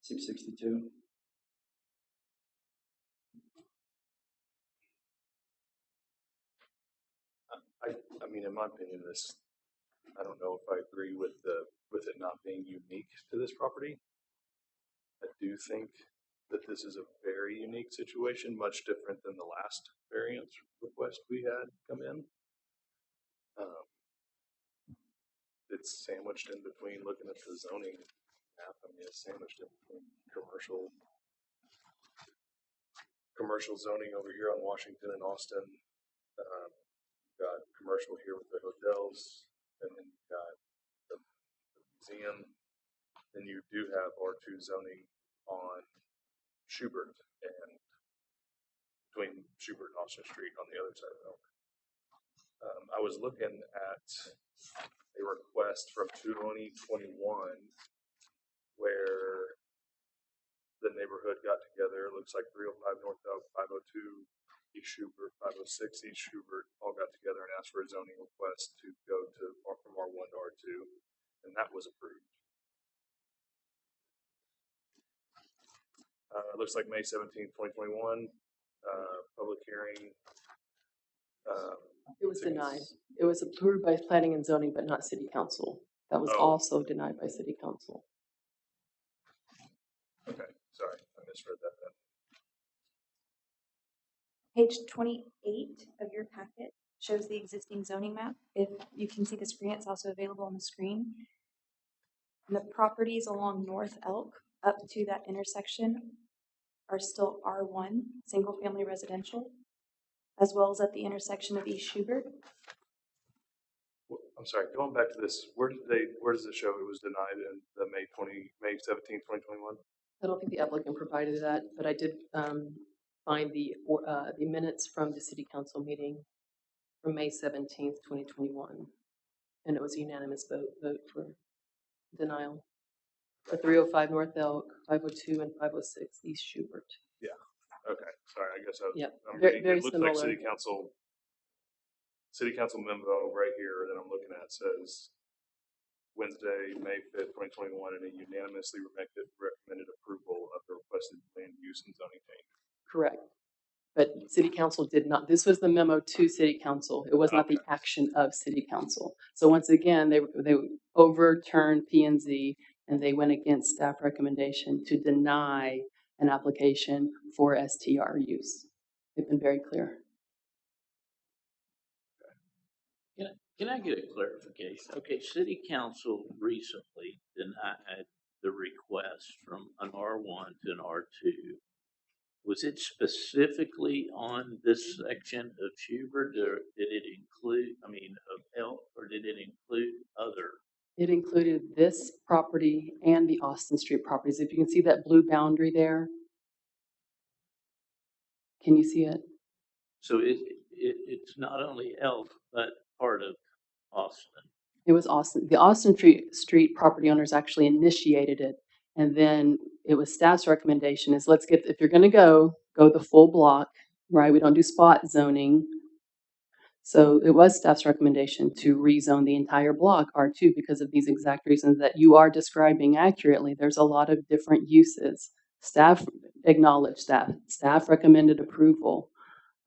662. I mean, in my opinion, I don't know if I agree with it not being unique to this property. I do think that this is a very unique situation, much different than the last variance request we had come in. It's sandwiched in between, looking at the zoning map, I mean, it's sandwiched in between commercial zoning over here on Washington and Austin. Got commercial here with the hotels, and then you've got the museum. Then you do have R2 zoning on Schubert, and between Schubert and Austin Street on the other side of Elk. I was looking at a request from 2021 where the neighborhood got together. It looks like 305 North Elk, 502 East Schubert, 506 East Schubert all got together and asked for a zoning request to go from R1 to R2, and that was approved. It looks like May 17th, 2021, public hearing. It was denied. It was approved by planning and zoning, but not city council. That was Oh. also denied by city council. Okay, sorry, I misread that then. Page 28 of your packet shows the existing zoning map. If you can see the screen, it's also available on the screen. And the properties along North Elk up to that intersection are still R1, single family residential, as well as at the intersection of East Schubert. I'm sorry, going back to this, where does it show it was denied in the May 17th, 2021? I don't think the applicant provided that, but I did find the minutes from the city council meeting from May 17th, 2021. And it was a unanimous vote for denial. For 305 North Elk, 502 and 506 East Schubert. Yeah, okay, sorry, I guess Yep. I'm Very, reading, very it looks similar. like city council memo right here that I'm looking at says Wednesday, May 5th, 2021, and it unanimously recommended approval of the requested land use and zoning change. Correct. But city council did not. This was the memo to city council. It was not the action of city council. So once again, they overturned P&Z and they went against staff recommendation to deny an application for STR use. They've been very clear. Can I get a clarification? Okay, city council recently denied the request from an R1 to an R2. Was it specifically on this section of Schubert, or did it include, of Elk, or did it include other? It included this property and the Austin Street properties. If you can see that blue boundary there, can you see it? So it's not only Elk, but part of Austin. It was Austin. The Austin Street property owners actually initiated it. And then it was staff's recommendation is if you're going to go the full block, right? We don't do spot zoning. So it was staff's recommendation to rezone the entire block R2 because of these exact reasons that you are describing accurately. There's a lot of different uses. Staff acknowledged that. Staff recommended approval.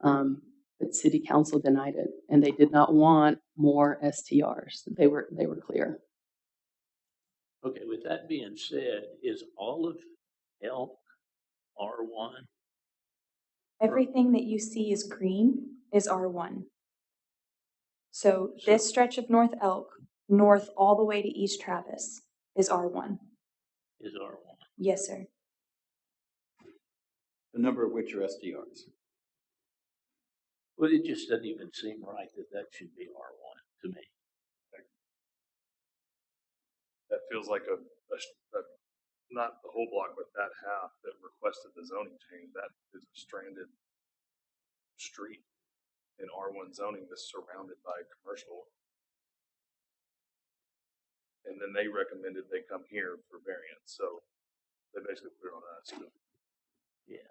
But city council denied it, and they did not want more STRs. They were clear. Okay, with that being said, is all of Elk R1? Everything that you see is green is R1. So this stretch of North Elk, north all the way to East Travis, is R1. Is R1? Yes, sir. A number of which are SDRs. Well, it just doesn't even seem right that should be R1 to me. That feels like a not the whole block, but that half that requested the zoning change, that is a stranded street in R1 zoning that's surrounded by commercial. And then they recommended they come here for variance, so they basically put it on us. Yeah.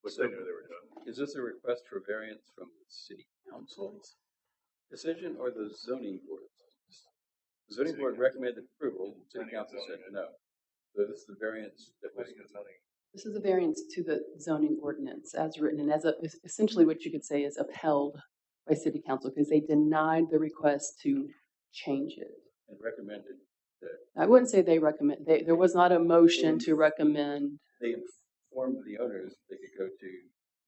Which they knew they were doing. Is this a request for variance from the city council's decision or the zoning board's? The zoning board recommended approval, the city council said no. So this is the variance that was. This is a variance to the zoning ordinance as written, and essentially what you could say is upheld by city council because they denied the request to change it. And recommended that. I wouldn't say they recommend. There was not a motion to recommend. They informed the owners they could go to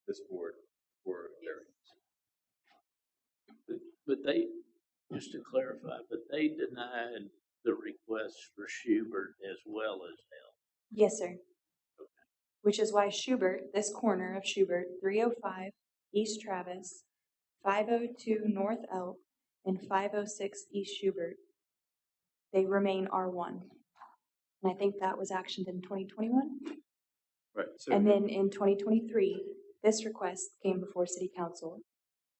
this board for variance. But they, just to clarify, but they denied the request for Schubert as well as Elk. Yes, sir. Which is why Schubert, this corner of Schubert, 305 East Travis, 502 North Elk, and 506 East Schubert, they remain R1. And I think that was actioned in 2021. Right. So And then in 2023, this request came before City Council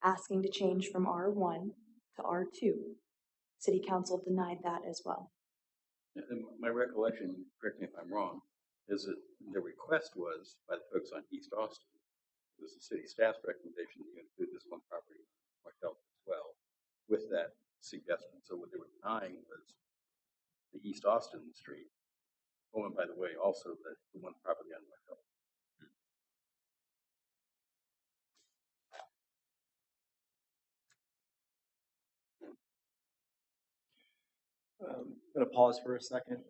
asking to change from R1 to R2. City Council denied that as well. And my recollection, correct me if I'm wrong, is that the request was by the folks on East Austin. It was the city staff's recommendation to include this one property, Martell, as well, with that suggestion. So what they were denying was the East Austin street. Oh, and by the way, also the one property on Martell. I'm going to pause for a second.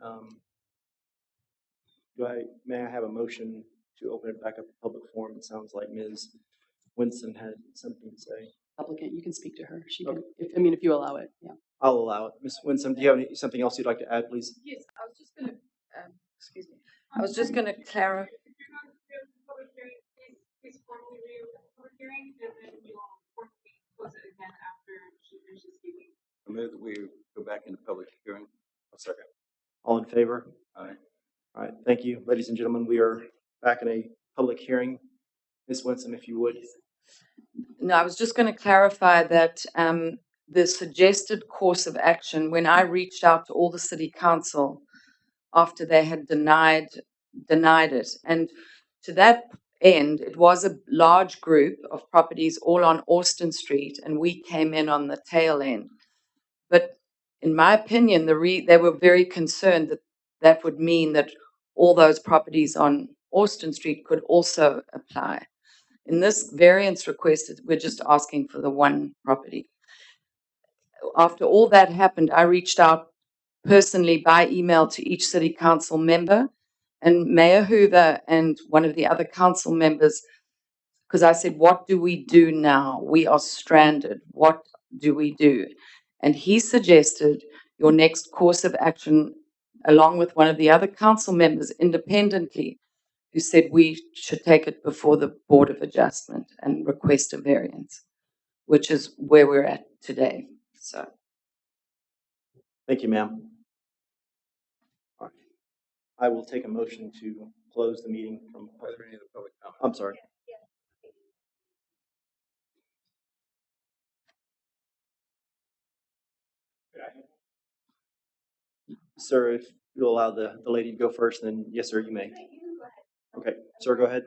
May I have a motion to open it back up to public forum? It sounds like Ms. Winston had something to say. Applicant, you can speak to her. She Okay. can, if you allow it, yeah. I'll allow it. Ms. Winston, do you have something else you'd like to add, please? Yes, I was just going to, excuse me. I was just going to clarify. If you're not doing the public hearing, please formally reopen the public hearing, and then we will formally close it again after she finishes speaking. I move that we go back into public hearing. A second. All in favor? Aye. All right, thank you. Ladies and gentlemen, we are back in a public hearing. Ms. Winston, if you would. No, I was just going to clarify that the suggested course of action, when I reached out to all the city council after they had denied it, and to that end, it was a large group of properties all on Austin Street, and we came in on the tail end. But in my opinion, they were very concerned that that would mean that all those properties on Austin Street could also apply. In this variance request, we're just asking for the one property. After all that happened, I reached out personally by email to each city council member and Mayor Hoover and one of the other council members, because I said, what do we do now? We are stranded. What do we do? And he suggested your next course of action, along with one of the other council members independently, who said we should take it before the Board of Adjustment and request a variance, which is where we're at today. So, Thank you, ma'am. All right. I will take a motion to close the meeting from. Are there any other public comments? I'm sorry. Sir, if you'll allow the lady to go first, then yes, sir, you may. Okay, sir, go ahead.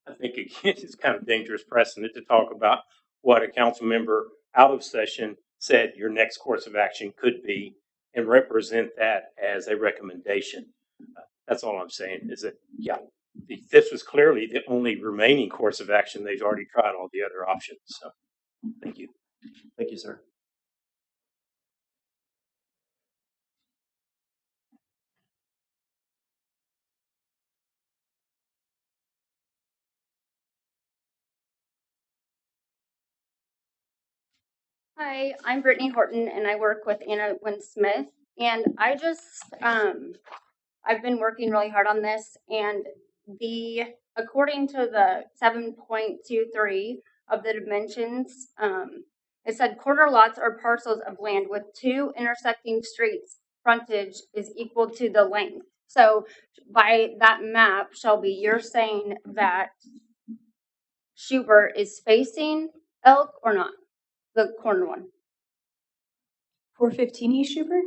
I think again, it's kind of dangerous precedent to talk about what a council member out of session said your next course of action could be and represent that as a recommendation. That's all I'm saying is that, yeah, this was clearly the only remaining course of action. They've already tried all the other options. So thank you. Thank you, sir. Hi, I'm Brittany Horton and I work with Anna Wynn Smith. And I've been working really hard on this, and according to the 7.23 of the dimensions, it said corner lots or parcels of land with two intersecting streets frontage is equal to the length. So by that map, Shelby, you're saying that Schubert is facing Elk or not? The corner one. 415 East Schubert?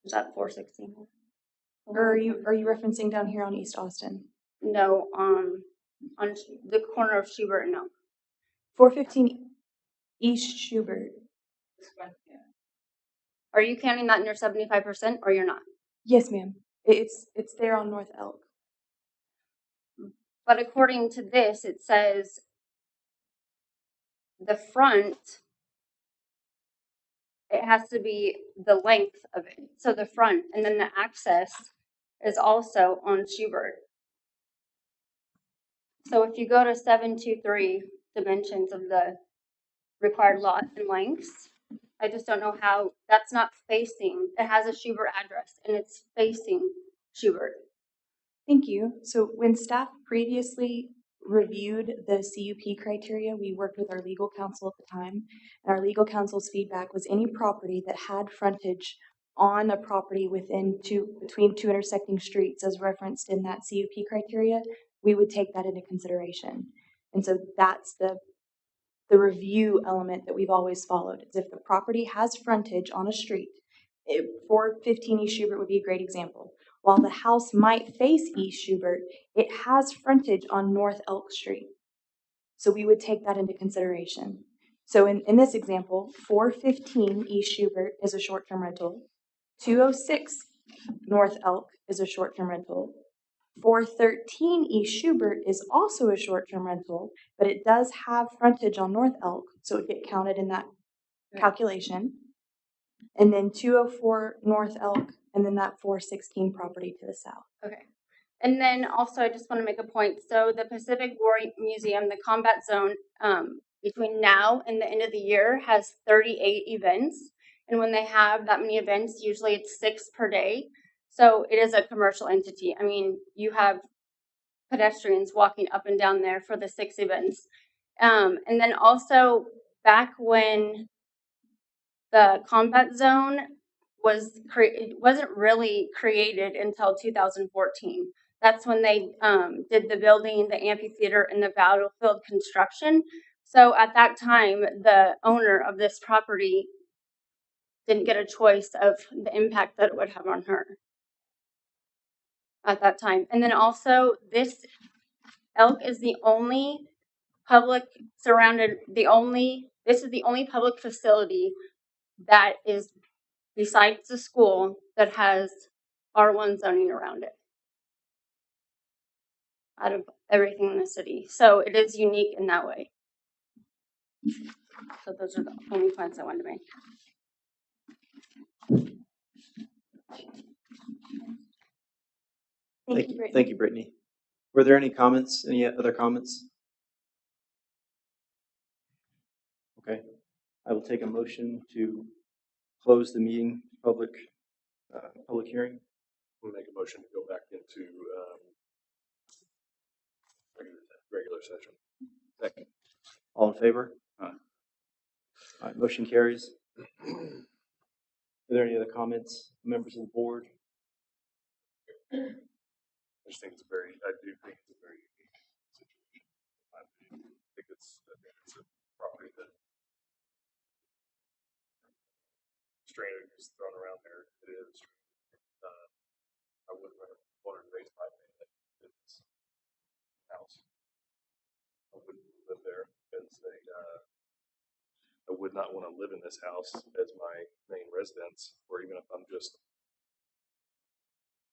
Is that 416? Or are you referencing down here on East Austin? No, on the corner of Schubert and Elk. 415 East Schubert. Are you counting that in your 75% or you're not? Yes, ma'am. It's there on North Elk. But according to this, it says the front, it has to be the length of it. So the front, and then the access is also on Schubert. So if you go to 723 dimensions of the required lot and lengths, I just don't know how that's not facing. It has a Schubert address and it's facing Schubert. Thank you. So when staff previously reviewed the CUP criteria, we worked with our legal counsel at the time, and our legal counsel's feedback was any property that had frontage on a property between two intersecting streets as referenced in that CUP criteria, we would take that into consideration. And so that's the review element that we've always followed. Is if the property has frontage on a street, 415 East Schubert would be a great example. While the house might face East Schubert, it has frontage on North Elk Street. So we would take that into consideration. So in this example, 415 East Schubert is a short-term rental. 206 North Elk is a short-term rental. 413 East Schubert is also a short-term rental, but it does have frontage on North Elk, so it get counted in that calculation. And then 204 North Elk, and then that 416 property to the south. Okay. And then also, I just want to make a point. So the Pacific War Museum, the combat zone, between now and the end of the year has 38 events. And when they have that many events, usually it's 6 per day. So it is a commercial entity. I mean, you have pedestrians walking up and down there for the 6 events. And then also back when the combat zone wasn't really created until 2014. That's when they did the building, the amphitheater, and the battlefield construction. So at that time, the owner of this property didn't get a choice of the impact that it would have on her at that time. And then also, this Elk is the only this is the only public facility that is besides the school that has R1 zoning around it out of everything in the city. So it is unique in that way. So those are the only points I wanted to make. Thank you, Brittany. Thank you, Brittany. Were there any comments? Any other comments? Okay. I will take a motion to close the meeting, public hearing. We'll make a motion to go back into regular session. Second. All in favor? Aye. All right, motion carries. Are there any other comments, members of the board? I do think it's a very unique situation. I think it's a property that strain is thrown around there. It is. I wouldn't want to raise my family in this house. I wouldn't live there as I would not want to live in this house as my main residence, or even if I'm just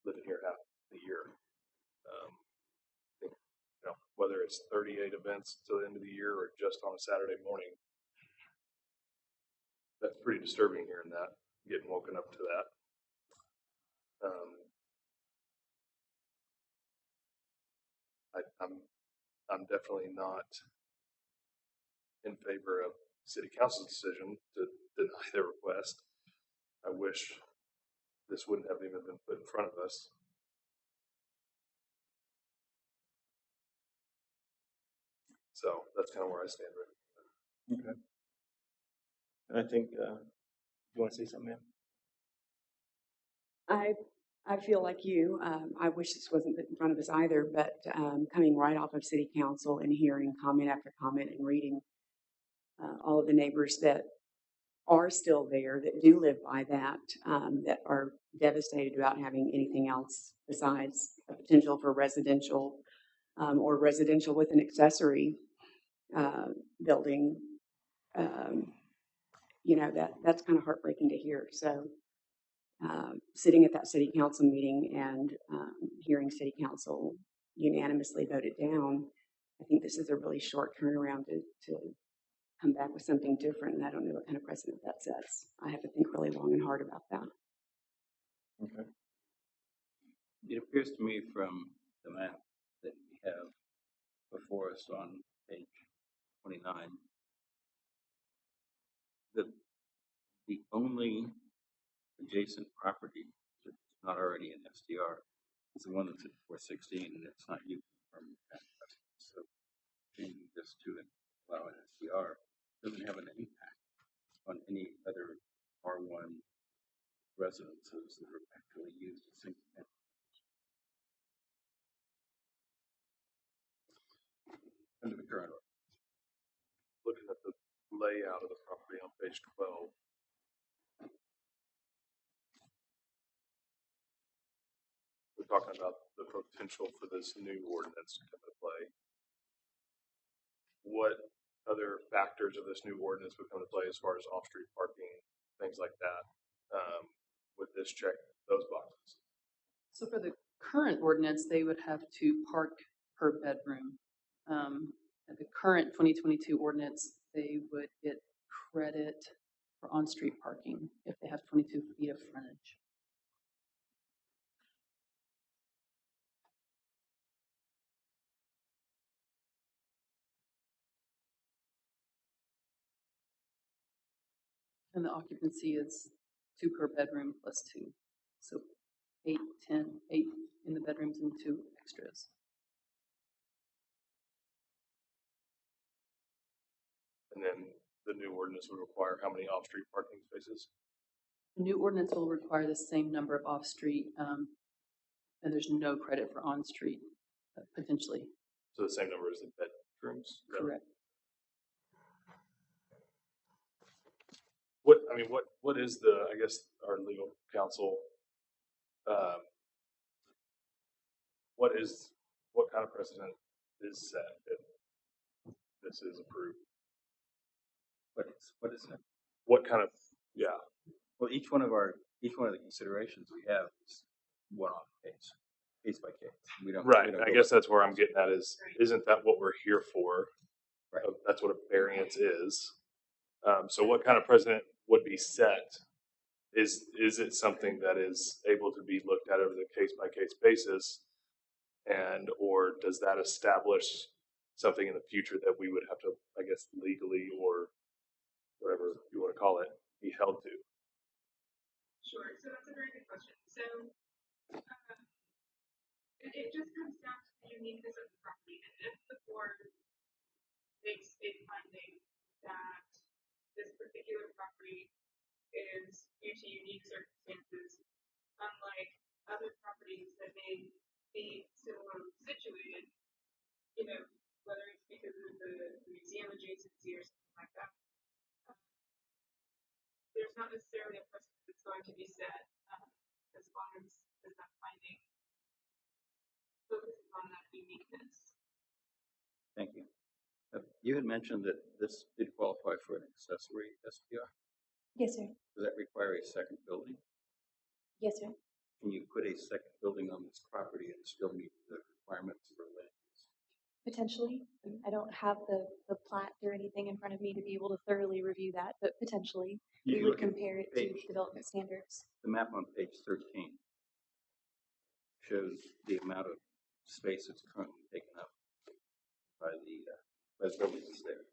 living here half the year. Whether it's 38 events to the end of the year or just on a Saturday morning, that's pretty disturbing hearing that, getting woken up to that. I'm definitely not in favor of City Council's decision to deny their request. I wish this wouldn't have even been put in front of us. So that's kind of where I stand right now. Okay. And I think, you want to say something, ma'am? I feel like you. I wish this wasn't put in front of us either, but coming right off of City Council and hearing comment after comment and reading all of the neighbors that are still there, that do live by that, that are devastated about having anything else besides a potential for residential or residential with an accessory building. That's kind of heartbreaking to hear. So sitting at that City Council meeting and hearing City Council unanimously vote it down, I think this is a really short turnaround to come back with something different, and I don't know what kind of precedent that sets. I have to think really long and hard about that. Okay. It appears to me from the map that we have before us on page 29 that the only adjacent property that's not already in SDR is the one that's at 416, and it's not you from that precedent. So changing this to allow an SDR doesn't have an impact on any other R1 residences that are actually used as single family. Under the current order. Looking at the layout of the property on page 12. We're talking about the potential for this new ordinance to come into play. What other factors of this new ordinance would come into play as far as off-street parking, things like that? Would this check those boxes? So for the current ordinance, they would have to park per bedroom. At the current 2022 ordinance, they would get credit for on-street parking if they have 22 feet of frontage. And the occupancy is 2 per bedroom plus 2. So 8, 10, 8 in the bedrooms and 2 extras. And then the new ordinance would require how many off-street parking spaces? The new ordinance will require the same number of off-street, and there's no credit for on-street, potentially. So the same number as the bedrooms? Correct. What is the, I guess, our legal counsel, what kind of precedent is set if this is approved? What is that? What kind of, yeah, Well, each one of the considerations we have is one-off case by case. We don't. right. We don't I go guess that's where I'm getting at is, isn't that what we're here for? Right. That's what a variance is. So what kind of precedent would be set? Is it something that is able to be looked at over the case by case basis? And, or does that establish something in the future that we would have to, I guess, legally or whatever you want to call it, be held to? Sure, so that's a very good question. So it just comes down to the uniqueness of the property. And if the board makes a finding that this particular property is due to unique circumstances, unlike other properties that may be similarly situated, whether it's because of the museum adjacency or something like that, there's not necessarily a precedent that's going to be set as long as that finding focuses on that uniqueness. Thank you. You had mentioned that this did qualify for an accessory STR. Yes, sir. Does that require a second building? Yes, sir. Can you put a second building on this property and still meet the requirements for land use? Potentially. I don't have the plat or anything in front of me to be able to thoroughly review that, but potentially we would compare it to development standards. The map on page 13 shows the amount of space that's currently taken up by the buildings there.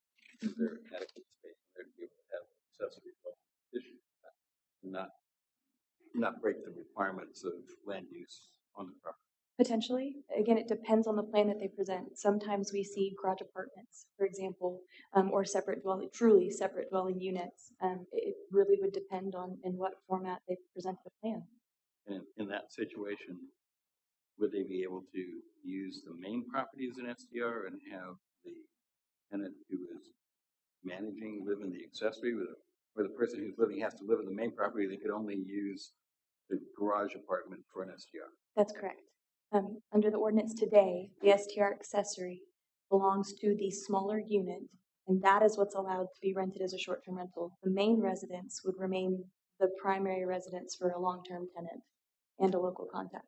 Is there adequate space there to be able to have accessory addition, not break the requirements of land use on the property? Potentially. Again, it depends on the plan that they present. Sometimes we see garage apartments, for example, or truly separate dwelling units. It really would depend on in what format they presented a plan. And in that situation, would they be able to use the main property as an STR and have the tenant who is managing live in the accessory, or the person who's living has to live in the main property? They could only use the garage apartment for an STR. That's correct. Under the ordinance today, the STR accessory belongs to the smaller unit, and that is what's allowed to be rented as a short-term rental. The main residence would remain the primary residence for a long-term tenant and a local contact.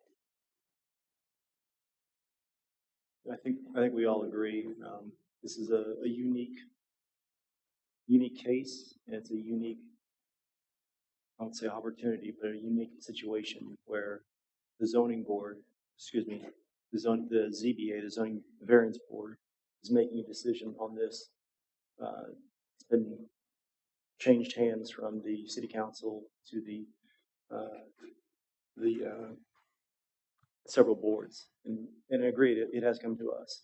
I think we all agree. This is a unique case, and it's a unique, I won't say opportunity, but a unique situation where the zoning board, the ZBA, the zoning variance board, is making a decision on this. It's been changed hands from the city council to the several boards, and I agree, it has come to us.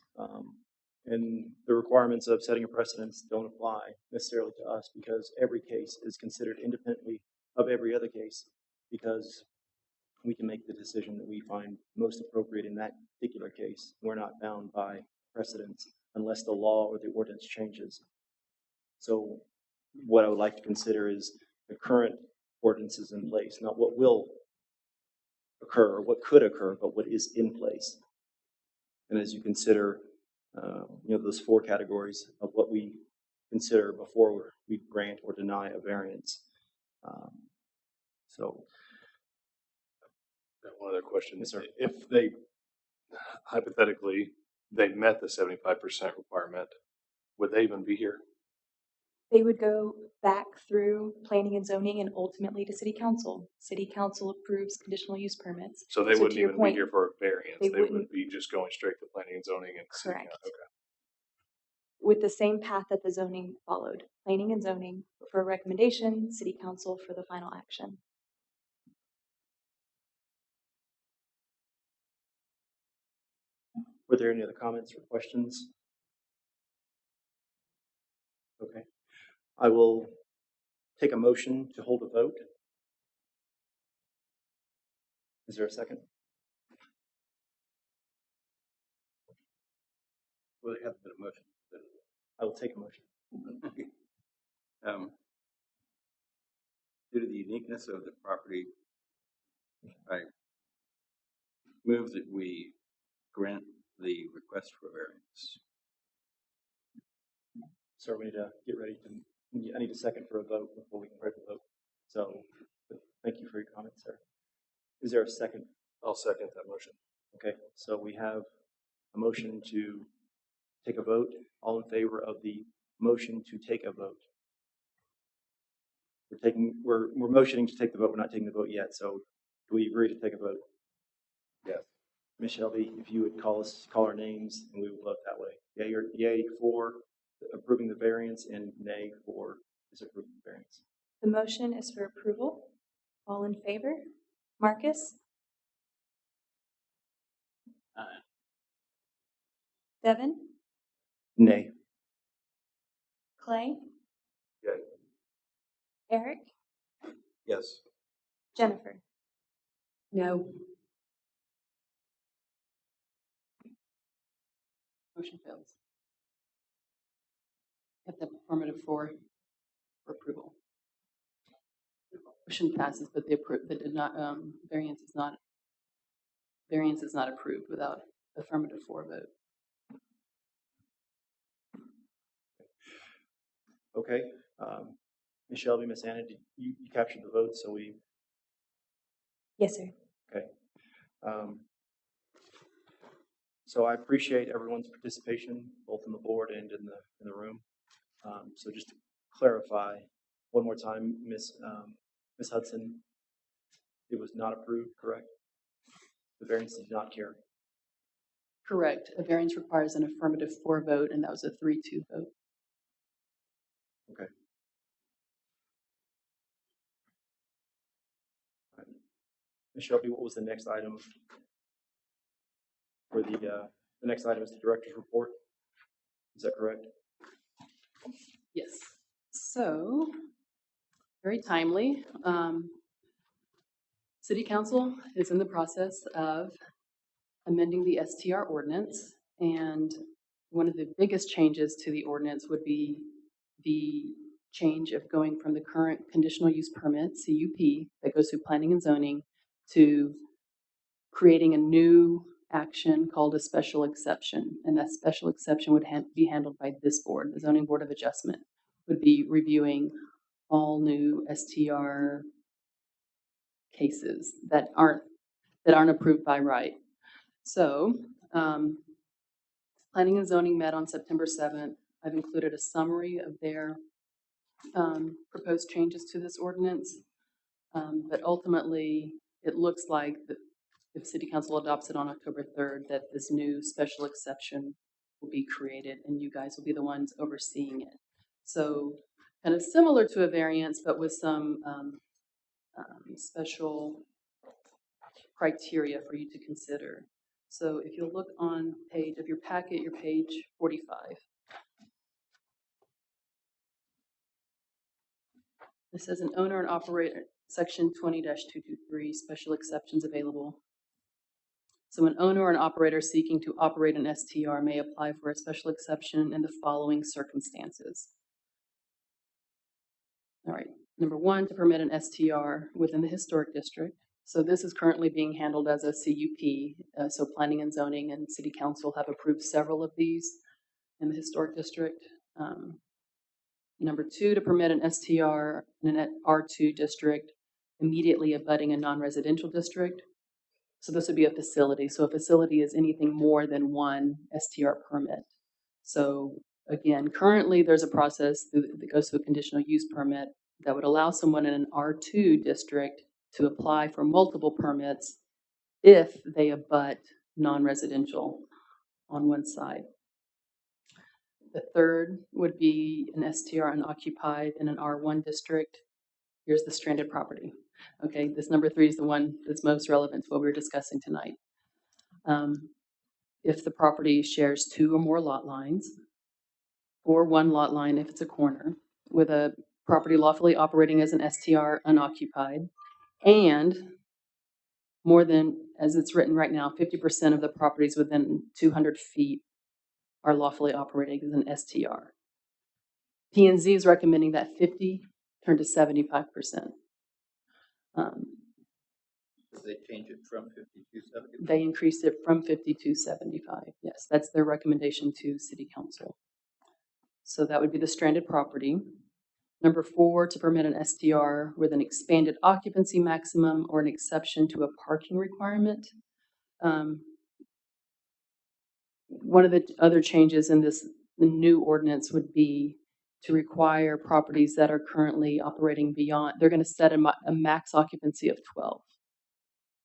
And the requirements of setting a precedence don't apply necessarily to us because every case is considered independently of every other case. because we can make the decision that we find most appropriate in that particular case. We're not bound by precedents unless the law or the ordinance changes. So what I would like to consider is the current ordinances in place, not what will occur or what could occur, but what is in place. And as you consider, those four categories of what we consider before we grant or deny a variance. So, Got one other question. Yes, sir. If they, hypothetically, they met the 75% requirement, would they even be here? They would go back through planning and zoning and ultimately to city council. City council approves conditional use permits. So they wouldn't to your even point, be here for a variance. they They would wouldn't- be just going straight to planning and zoning and city Correct. council. Okay. With the same path that the zoning followed. Planning and zoning for a recommendation, city council for the final action. Were there any other comments or questions? Okay. I will take a motion to hold a vote. Is there a second? Well, there hasn't been a motion. I will take a motion. Due to the uniqueness of the property, I move that we grant the request for variance. So we need to get ready to, I need a second for a vote before we can break the vote. So thank you for your comments, sir. Is there a second? I'll second that motion. Okay, so we have a motion to take a vote. All in favor of the motion to take a vote? We're motioning to take the vote. We're not taking the vote yet. So do we agree to take a vote? Yes. Ms. Shelby, if you would call our names, and we would vote that way. Yay for approving the variance, and nay for disapproving the variance. The motion is for approval. All in favor? Marcus? Aye. Devin? Nay. Clay? Yay. Eric? Yes. Jennifer? No. Motion fails. Have the affirmative for approval. Motion passes, but the variance is not approved without affirmative for vote. Okay. Ms. Shelby, Ms. Anna, did you captured the vote? So we. Yes, sir. Okay. So I appreciate everyone's participation, both in the board and in the room. So just to clarify one more time, Ms. Hudson, it was not approved, correct? The variance did not carry. Correct. A variance requires an affirmative for vote, and that was a 3-2 vote. Okay. Ms. Shelby, what was the next item? For the next item is the director's report. Is that correct? Yes. So, very timely. City Council is in the process of amending the STR ordinance, and one of the biggest changes to the ordinance would be the change of going from the current conditional use permit, CUP, that goes through planning and zoning, to creating a new action called a special exception. And that special exception would be handled by this board. The Zoning Board of Adjustment would be reviewing all new STR cases that aren't approved by right. So, Planning and Zoning met on September 7th. I've included a summary of their proposed changes to this ordinance. But ultimately, it looks like that if City Council adopts it on October 3rd, that this new special exception will be created and you guys will be the ones overseeing it. So kind of similar to a variance, but with some special criteria for you to consider. So if you'll look on page of your packet, your page 45. It says an owner and operator, section 20-223, special exceptions available. So an owner or an operator seeking to operate an STR may apply for a special exception in the following circumstances. All right, number one, to permit an STR within the historic district. So this is currently being handled as a CUP. So planning and zoning and city council have approved several of these in the historic district. Number two, to permit an STR in an R2 district immediately abutting a non-residential district. So this would be a facility. So a facility is anything more than one STR permit. So again, currently there's a process that goes through a conditional use permit that would allow someone in an R2 district to apply for multiple permits if they abut non-residential on one side. The third would be an STR unoccupied in an R1 district. Here's the stranded property. Okay, this number three is the one that's most relevant to what we're discussing tonight. If the property shares two or more lot lines, or one lot line if it's a corner, with a property lawfully operating as an STR unoccupied, and more than, as it's written right now, 50% of the properties within 200 feet are lawfully operating as an STR. P&Z is recommending that 50 turn to 75%. They change it from 50 to 75? They increased it from 50 to 75. Yes, that's their recommendation to City Council. So that would be the stranded property. Number four, to permit an STR with an expanded occupancy maximum or an exception to a parking requirement. One of the other changes in the new ordinance would be to require properties that are currently operating beyond, they're going to set a max occupancy of 12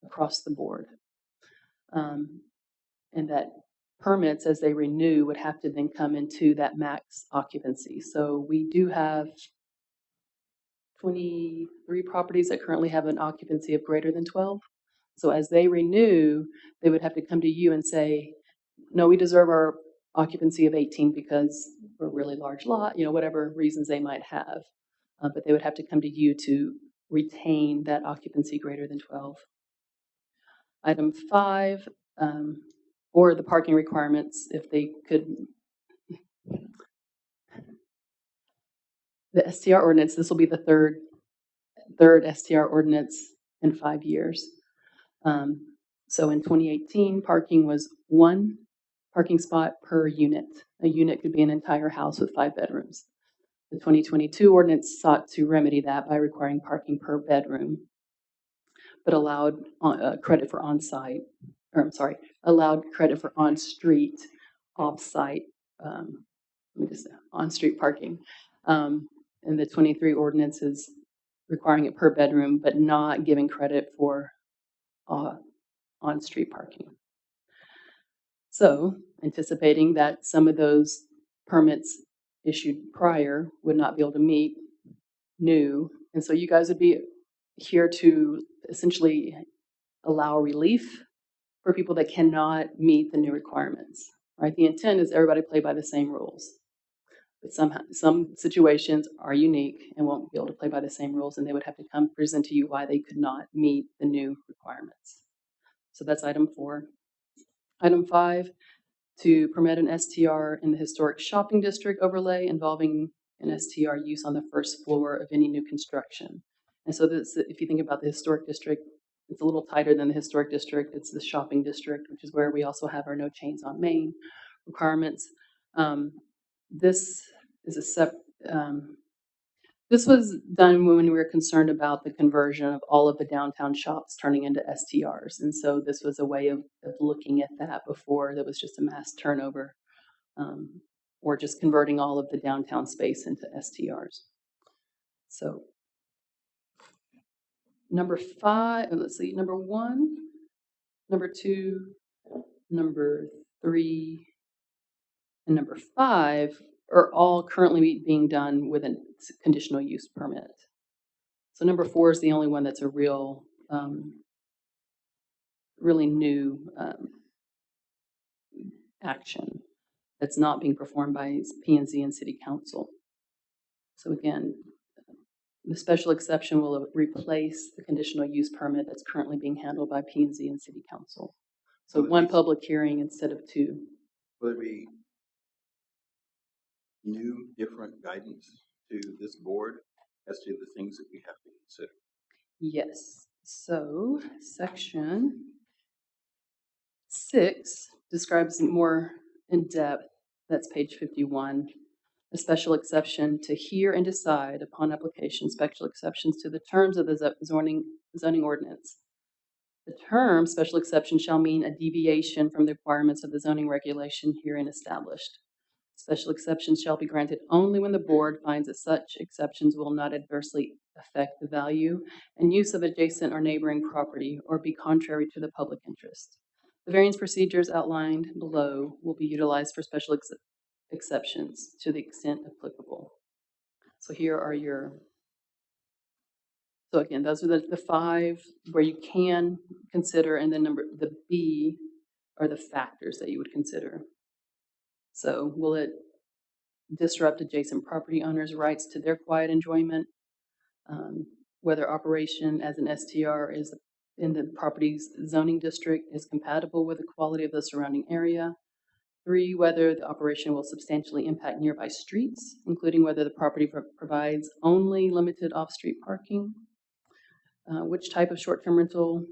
across the board. And that permits, as they renew, would have to then come into that max occupancy. So we do have 23 properties that currently have an occupancy of greater than 12. So as they renew, they would have to come to you and say, no, we deserve our occupancy of 18 because we're a really large lot, whatever reasons they might have. But they would have to come to you to retain that occupancy greater than 12. Item 5, or the parking requirements, if they could. The STR ordinance, this will be the third STR ordinance in 5 years. So in 2018, parking was 1 parking spot per unit. A unit could be an entire house with 5 bedrooms. The 2022 ordinance sought to remedy that by requiring parking per bedroom, but allowed credit for on-site, allowed credit for on-street, off-site, on-street parking. And the 23 ordinance is requiring it per bedroom, but not giving credit for on-street parking. So, anticipating that some of those permits issued prior would not be able to meet new, and so you guys would be here to essentially allow relief for people that cannot meet the new requirements, right? The intent is everybody play by the same rules. But some situations are unique and won't be able to play by the same rules, and they would have to come present to you why they could not meet the new requirements. So that's item 4. Item 5, to permit an STR in the historic shopping district overlay involving an STR use on the first floor of any new construction. And so this, if you think about the historic district, it's a little tighter than the historic district. It's the shopping district, which is where we also have our no chains on Main requirements. This is this was done when we were concerned about the conversion of all of the downtown shops turning into STRs. And so this was a way of looking at that before there was just a mass turnover, or just converting all of the downtown space into STRs. So number 5, let's see, number 1, number 2, number 3, and number 5 are all currently being done with a conditional use permit. So number 4 is the only one that's a real, really new action that's not being performed by P&Z and City Council. So again, The special exception will replace the conditional use permit that's currently being handled by P&Z and City Council. So Will it one be- public hearing instead of two. Will there be new, different guidance to this board as to the things that we have to consider? Yes. So section 6 describes more in depth, that's page 51, a special exception to hear and decide upon application, special exceptions to the terms of the zoning ordinance. The term special exception shall mean a deviation from the requirements of the zoning regulation herein established. Special exceptions shall be granted only when the board finds that such exceptions will not adversely affect the value and use of adjacent or neighboring property or be contrary to the public interest. The variance procedures outlined below will be utilized for special exceptions to the extent applicable. So here are so again, those are the 5 where you can consider, and then the B are the factors that you would consider. So will it disrupt adjacent property owners' rights to their quiet enjoyment? Whether operation as an STR is in the property's zoning district is compatible with the quality of the surrounding area. 3, whether the operation will substantially impact nearby streets, including whether the property provides only limited off-street parking. Which type of short-term rental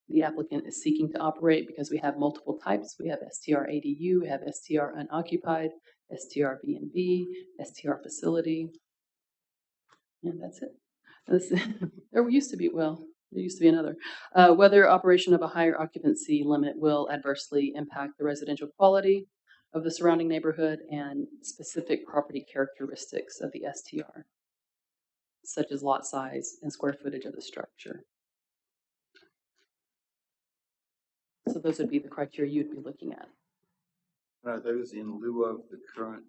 the applicant is seeking to operate, because we have multiple types. We have STR ADU, we have STR unoccupied, STR B&B, STR facility, and that's it. There used to be another. Whether operation of a higher occupancy limit will adversely impact the residential quality of the surrounding neighborhood and specific property characteristics of the STR, such as lot size and square footage of the structure. So those would be the criteria you'd be looking at. Are those in lieu of the current,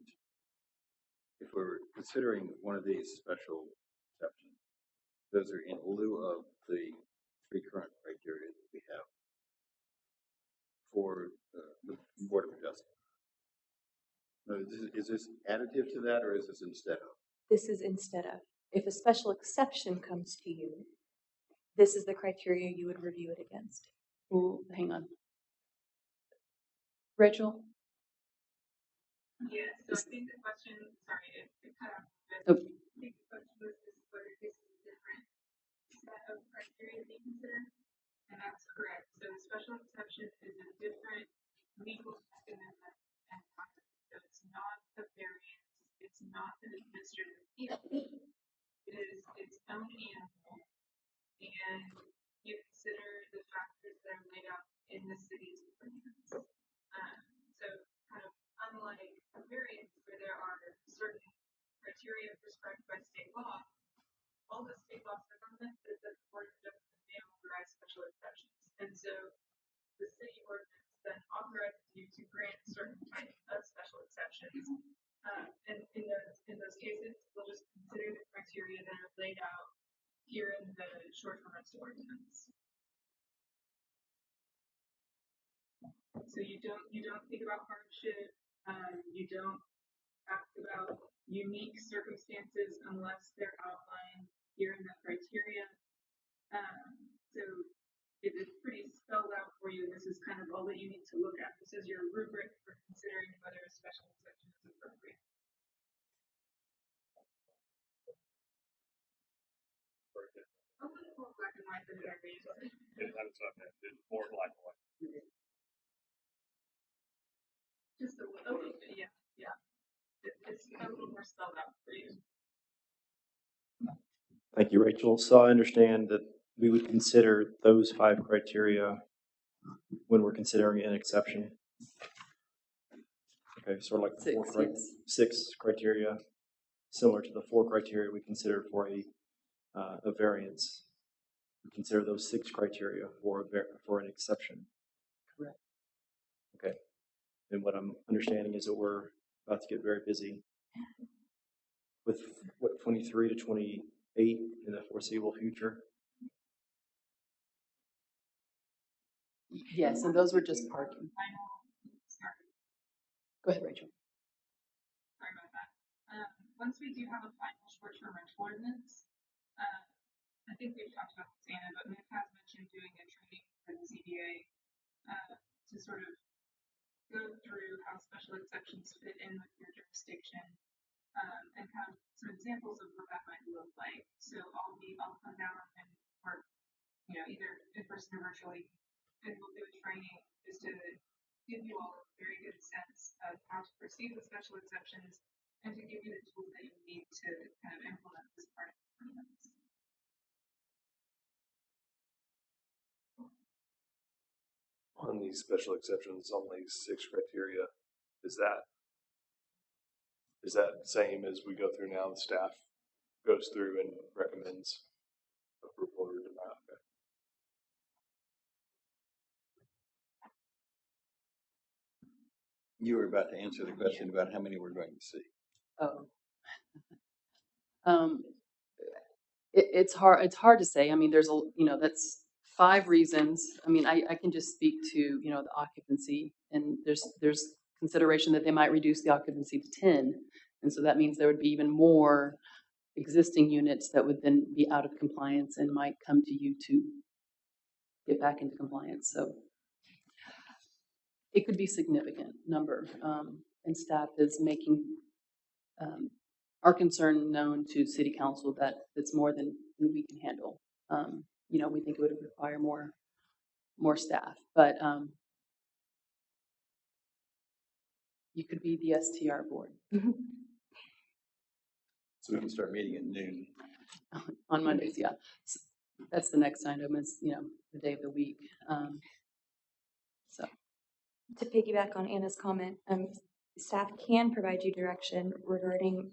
if we're considering one of these special exceptions, those are in lieu of the 3 current criteria that we have for the Board of Adjustment? Is this additive to that, or is this instead of? This is instead of. If a special exception comes to you, this is the criteria you would review it against. Ooh, hang on. Rachel? Yes, so I think the question, sorry, it kind of, Oh. I think the question was just whether this is a different set of criteria to be considered, and that's correct. So the special exception is a different legal mechanism and concept. So it's not a variance, it's not an administrative appeal. It is its own animal, and you consider the factors that are laid out in the city's ordinance. So kind of unlike a variance where there are certain criteria prescribed by state law, all the state laws are on this is that the Board of Adjustment may authorize special exceptions. And so the city ordinance then authorizes you to grant certain types of special exceptions. And in those cases, we'll just consider the criteria that are laid out here in the short-term rental ordinance. So you don't think about hardship, you don't ask about unique circumstances unless they're outlined here in the criteria. So it is pretty spelled out for you. This is kind of all that you need to look at. This is your rubric for considering whether a special exception is appropriate. A little more black and white than it already is. That's what I meant. It's more black and white. Just a little bit, yeah. It's a little more spelled out for you. Thank you, Rachel. So I understand that we would consider those 5 criteria when we're considering an exception. Okay, sort of like the 6 criteria, similar to the 4 criteria we considered for a variance. We consider those 6 criteria for an exception. Correct. Okay. And what I'm understanding is that we're about to get very busy with 23 to 28 in the foreseeable future. Yes, and those were just parking. Go ahead, Rachel. Sorry about that. Once we do have a final short-term rental ordinance, think we've talked about this, Anna, but Nick has mentioned doing a training for the ZBA to sort of go through how special exceptions fit in with your jurisdiction and kind of some examples of what that might look like. So I'll come down and work, either in person or virtually, and we'll do a training just to give you all a very good sense of how to proceed with special exceptions and to give you the tools that you need to kind of implement this part of the ordinance. On these special exceptions, on these 6 criteria, is that same as we go through now? The staff goes through and recommends approval or denial. Okay. You were about to answer the question about how many we're going to see. Oh. It's hard to say. I mean, there's that's 5 reasons. I mean, I can just speak to, the occupancy, and there's consideration that they might reduce the occupancy to 10. And so that means there would be even more existing units that would then be out of compliance and might come to you to get back into compliance. So it could be a significant number. And staff is making our concern known to City Council that it's more than we can handle. We think it would require more staff, but you could be the STR board. So we can start meeting at noon. On Mondays, yeah. So that's the next item is, the day of the week. So To piggyback on Anna's comment, staff can provide you direction regarding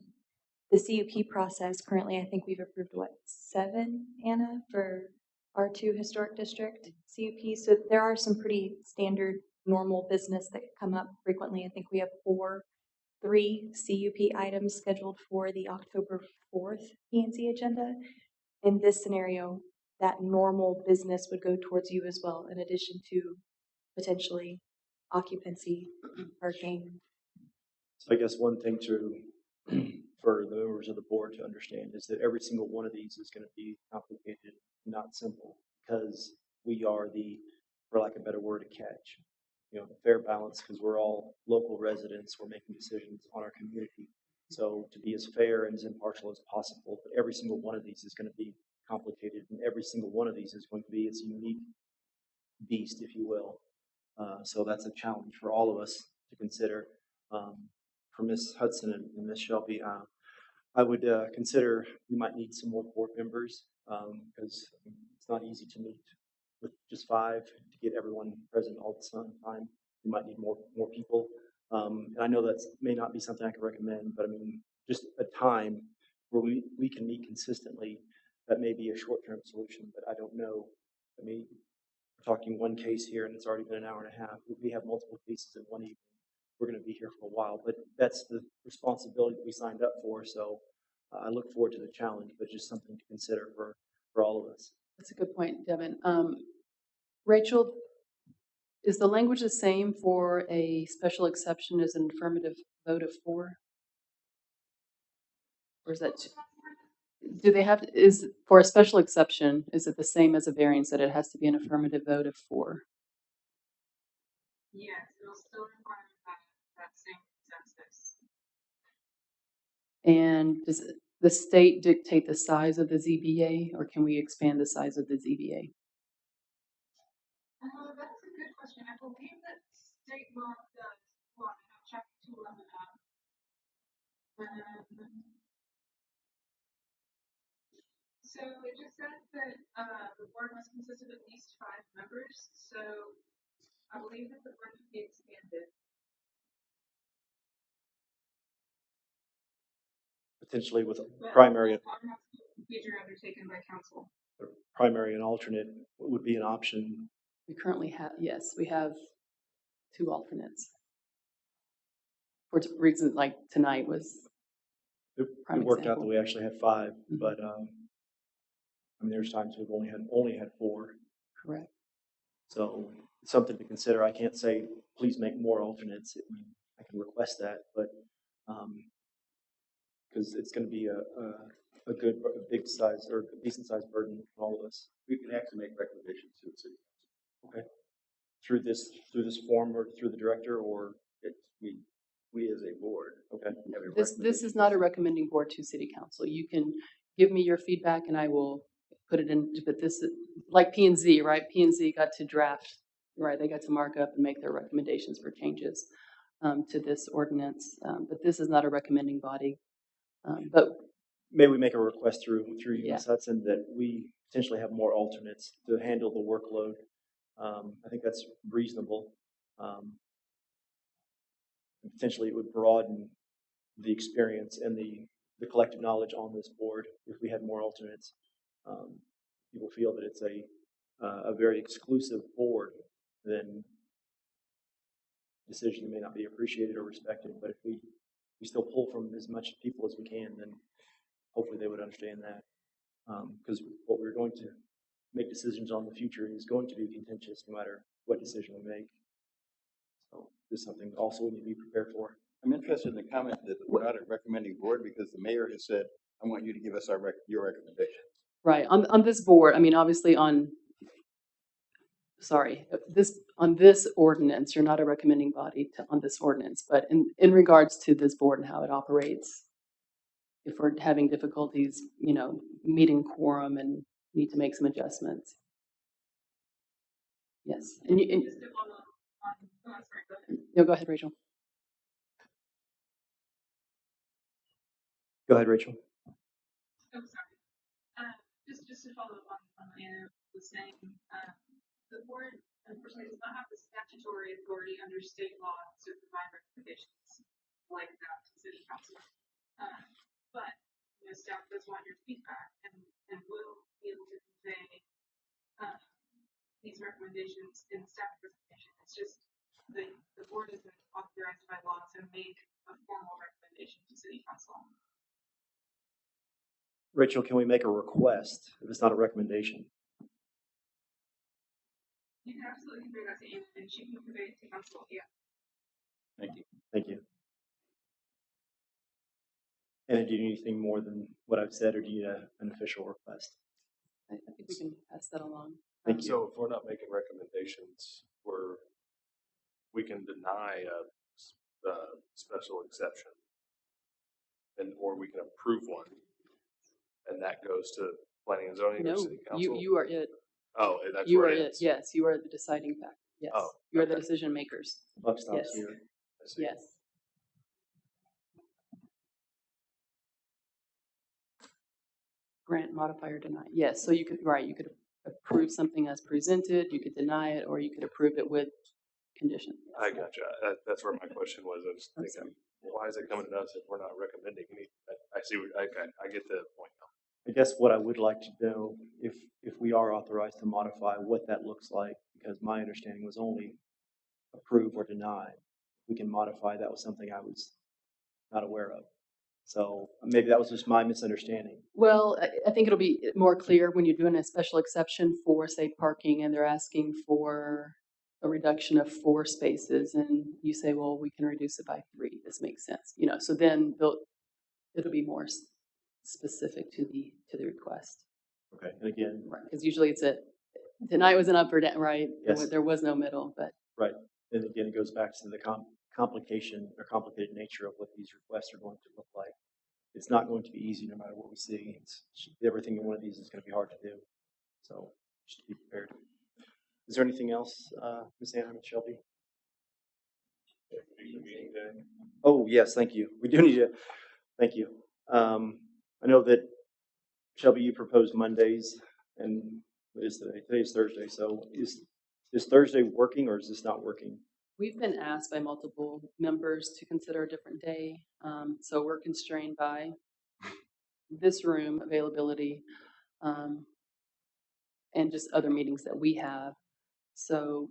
the CUP process. Currently, I think we've approved 7, Anna, for R2 Historic District CUP. So there are some pretty standard, normal business that come up frequently. I think we have 3 CUP items scheduled for the October 4th P&Z agenda. In this scenario, that normal business would go towards you as well, in addition to potentially occupancy, parking. So I guess one thing for the members of the board to understand is that every single one of these is going to be complicated, not simple, because we are for lack of a better word, a catch. The fair balance, because we're all local residents, we're making decisions on our community. So to be as fair and as impartial as possible, but every single one of these is going to be complicated, and every single one of these is going to be its unique beast, if you will. So that's a challenge for all of us to consider. For Ms. Hudson and Ms. Shelby, I would consider we might need some more board members because it's not easy to meet with just 5 to get everyone present all the time. We might need more people. And I know that may not be something I can recommend, but I mean, just a time where we can meet consistently, that may be a short-term solution, but I don't know. I mean, we're talking one case here and it's already been an hour and a half. We have multiple cases in one evening. We're going to be here for a while, but that's the responsibility that we signed up for. So I look forward to the challenge, but just something to consider for all of us. that's a good point, Devin. Rachel, is the language the same for a special exception as an affirmative vote of 4? Or is that, is for a special exception, is it the same as a variance that it has to be an affirmative vote of 4? Yes, it'll still require that same consensus. And does the state dictate the size of the ZBA, or can we expand the size of the ZBA? That's a good question. I believe that state law does. Well, I have chapter 211 up. So it just says that the board must consist of at least 5 members. So I believe that the board can be expanded. Potentially with primary undertaken by council. Primary and alternate would be an option. We currently have, yes, we have 2 alternates. For reasons like tonight was It worked out that we actually had 5, but I mean, there's times we've only had 4. Correct. So it's something to consider. I can't say please make more alternates. I mean, I can request that, but because it's going to be a good, a big size or a decent sized burden on all of us. We can actually make recommendations to the city. Okay. Through this form or through the director or, It's, we as a board. okay. have a This is not a recommending board to city council. You can give me your feedback and I will put it in, but this is like P and Z, right? P and Z got to draft, right? They got to mark up and make their recommendations for changes to this ordinance. But this is not a recommending body. But May we make a request through you, Yeah. Ms. Hudson, that we potentially have more alternates to handle the workload? I think that's reasonable. Potentially it would broaden the experience and the collective knowledge on this board if we had more alternates. People feel that it's a very exclusive board, then decision may not be appreciated or respected. But if we still pull from as much people as we can, then hopefully they would understand that. Because what we're going to make decisions on in the future is going to be contentious no matter what decision we make. So this is something also we need to be prepared for. I'm interested in the comment that we're not a recommending board because the mayor has said, I want you to give us your recommendation. right, on this board, I mean, obviously on this ordinance, you're not a recommending body on this ordinance, but in regards to this board and how it operates, if we're having difficulties, meeting quorum and need to make some adjustments. Yes, and Just to follow up on, oh, sorry, go ahead. no, go ahead, Rachel. Go ahead, Rachel. Oh, sorry. Just to follow up on what Anna was saying, the board unfortunately does not have the statutory authority under state law to provide recommendations like that to city council. But staff does want your feedback and will be able to convey these recommendations in the staff presentation. It's just the board isn't authorized by law to make a formal recommendation to city council. Rachel, can we make a request if it's not a recommendation? You can absolutely convey that to Anne, and she can convey it to council. Yeah. Thank you. Thank you. And do you need anything more than what I've said, or do you need an official request? I think we can pass that along. Thank you. So if we're not making recommendations, we can deny a special exception, or we can approve one, and that goes to planning and zoning or No, city council. you are it. Oh, that's You where are it it. is. Yes, you are the deciding factor. Yes, Oh, you are the okay. decision makers. Buck stops Yes. here. I see. Yes. Grant, modify, or deny. Yes, so you could approve something as presented, you could deny it, or you could approve it with conditions. I gotcha. That's where my question was. I was I'm thinking, why is it coming to us if we're not recommending anything? I see. Okay, I get the point now. I guess what I would like to know, if we are authorized to modify, what that looks like, because my understanding was only approve or deny. We can modify. That was something I was not aware of. So maybe that was just my misunderstanding. Well, I think it'll be more clear when you're doing a special exception for, say, parking, and they're asking for a reduction of 4 spaces, and you say, well, we can reduce it by 3. This makes sense, So then it'll be more specific to the request, Okay. And again, right? Because usually it's tonight was an up or down, right? Yes. There was no middle, but right. And again, it goes back to the complicated nature of what these requests are going to look like. It's not going to be easy no matter what we see. Everything in one of these is going to be hard to do. So just be prepared. Is there anything else, Ms. Anna and Shelby? Oh, yes, thank you. We do need to, thank you. I know that, Shelby, you proposed Mondays, and what is today? Today is Thursday. So is Thursday working, or is this not working? we've been asked by multiple members to consider a different day. So we're constrained by this room availability and just other meetings that we have. So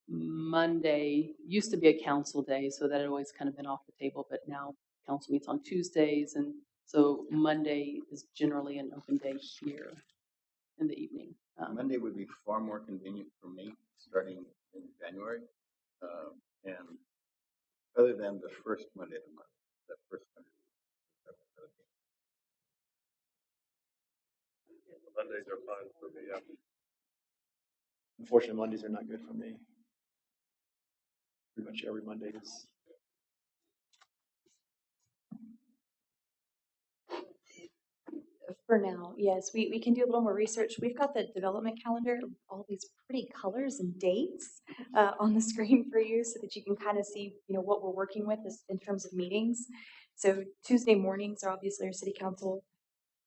Monday used to be a council day, so that had always kind of been off the table, but now council meets on Tuesdays, and so Monday is generally an open day here in the evening. Monday would be far more convenient for me, starting in January, and other than the first Monday of the month, that first Monday. Mondays are fine for me. Yeah. Unfortunately, Mondays are not good for me. Pretty much every Monday is. For now, yes, we can do a little more research. We've got the development calendar, all these pretty colors and dates on the screen for you so that you can kind of see, what we're working with in terms of meetings. So Tuesday mornings are obviously our city council.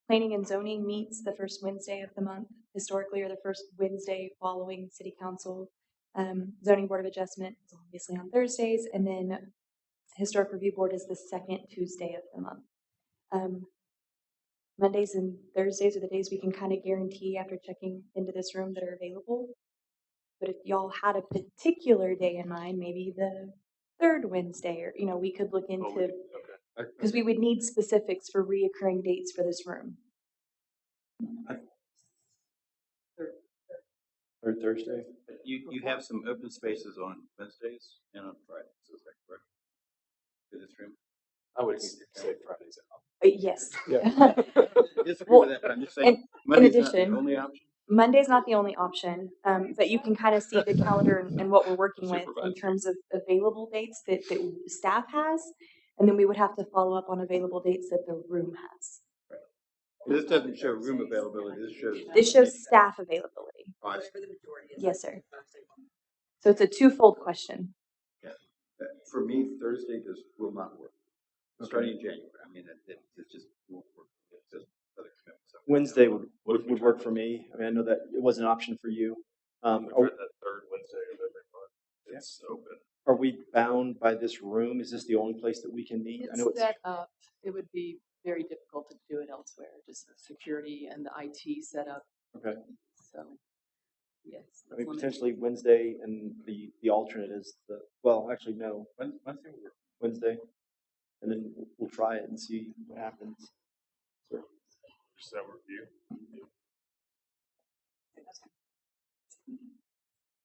Planning and zoning meets the first Wednesday of the month, historically, or the first Wednesday following city council. Zoning Board of Adjustment is obviously on Thursdays, and then Historic Review Board is the second Tuesday of the month. Mondays and Thursdays are the days we can kind of guarantee after checking into this room that are available. But if y'all had a particular day in mind, maybe the third Wednesday, or we could look into, because we would need specifics for reoccurring dates for this room. Third Thursday. You have some open spaces on Wednesdays and on Fridays, is that correct? For this room? I would say Fridays out. Yes. Yeah. I disagree with that, but I'm just saying, Monday's not the only option. Monday's not the only option, but you can kind of see the calendar and what we're working with in terms of available dates that staff has, and then we would have to follow up on available dates that the room has. This doesn't show room availability, This shows staff availability. Yes, sir. So it's a twofold question. Yeah. For me, Thursday will not work. Starting in January, I mean, it just won't work. It's just other commitments. Wednesday would work for me. I mean, I know that it was an option for you. That third Wednesday of every month. It's open. Are we bound by this room? Is this the only place that we can meet? I know it's set up. It would be very difficult to do it elsewhere, just the security and the IT setup. okay. So, yes. I mean, limited. potentially Wednesday, and the alternate is actually no, Wednesday, and then we'll try it and see what happens. Sure. Does that work for you?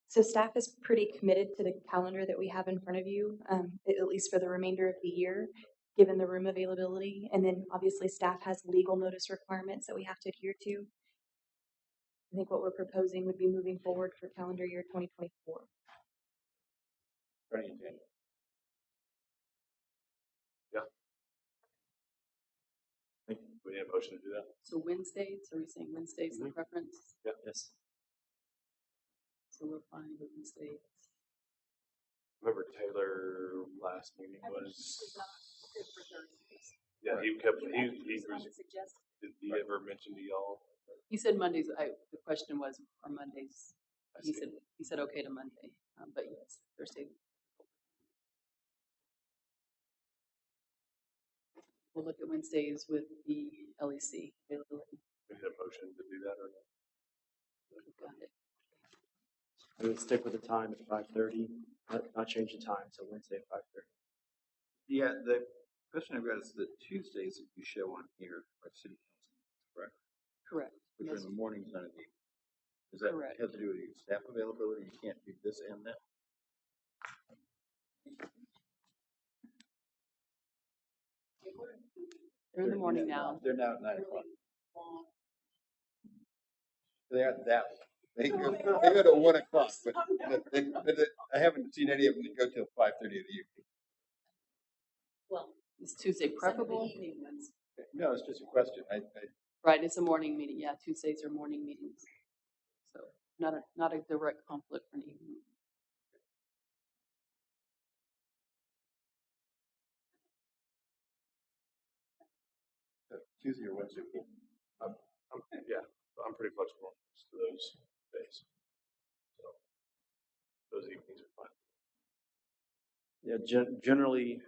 So staff is pretty committed to the calendar that we have in front of you, at least for the remainder of the year, given the room availability. And then obviously staff has legal notice requirements that we have to adhere to. I think what we're proposing would be moving forward for calendar year 2024. Starting in January. We need a motion to do that. So Wednesdays, are we saying Wednesdays the preference? Yeah. Yes. So we're fine with Wednesdays. Remember Taylor last meeting was. Yeah, he kept. He was. Did he ever mention to y'all? He said Mondays. The question was, are Mondays? He said okay to Monday, but yes, Thursday. We'll look at Wednesdays with the LEC availability. We need a motion to do that or not? Got it. I would stick with the time at 5:30. Not change the time. So Wednesday at 5:30. Yeah, the question I've got is the Tuesdays that you show on here are city council, correct? Correct. Which are in the mornings, not in the evening. Does that Correct. have to do with your staff availability? You can't do this and that? They're in the morning now. They're now at 9 o'clock. They are that. They go to 1 o'clock, but I haven't seen any of them that go till 5:30 in the evening. Well, is Tuesday preferable? No, it's just a question. Right, it's a morning meeting. Yeah, Tuesdays are morning meetings. So not a direct conflict for an evening. Tuesday or Wednesday. I'm pretty flexible to those days. So those evenings are fine. Yeah, generally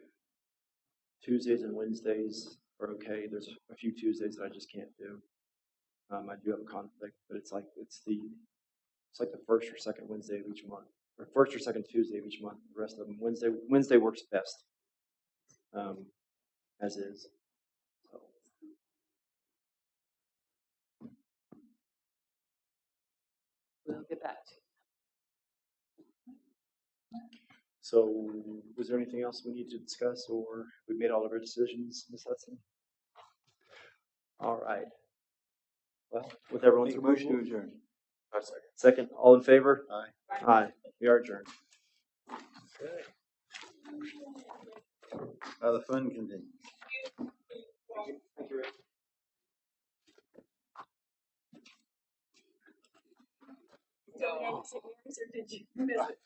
Tuesdays and Wednesdays are okay. There's a few Tuesdays that I just can't do. I do have a conflict, but it's like the first or second Wednesday of each month, or first or second Tuesday of each month. The rest of them, Wednesday works best, as is. So. We'll get back to you. So, was there anything else we need to discuss, or we made all of our decisions, Ms. Hudson? All right. Well, with everyone's Make a motion to approval. adjourn. Second, all in favor? Aye. Aye. We are adjourned. The fun continues. Thank you, Rick. Did you miss it, or did you miss it?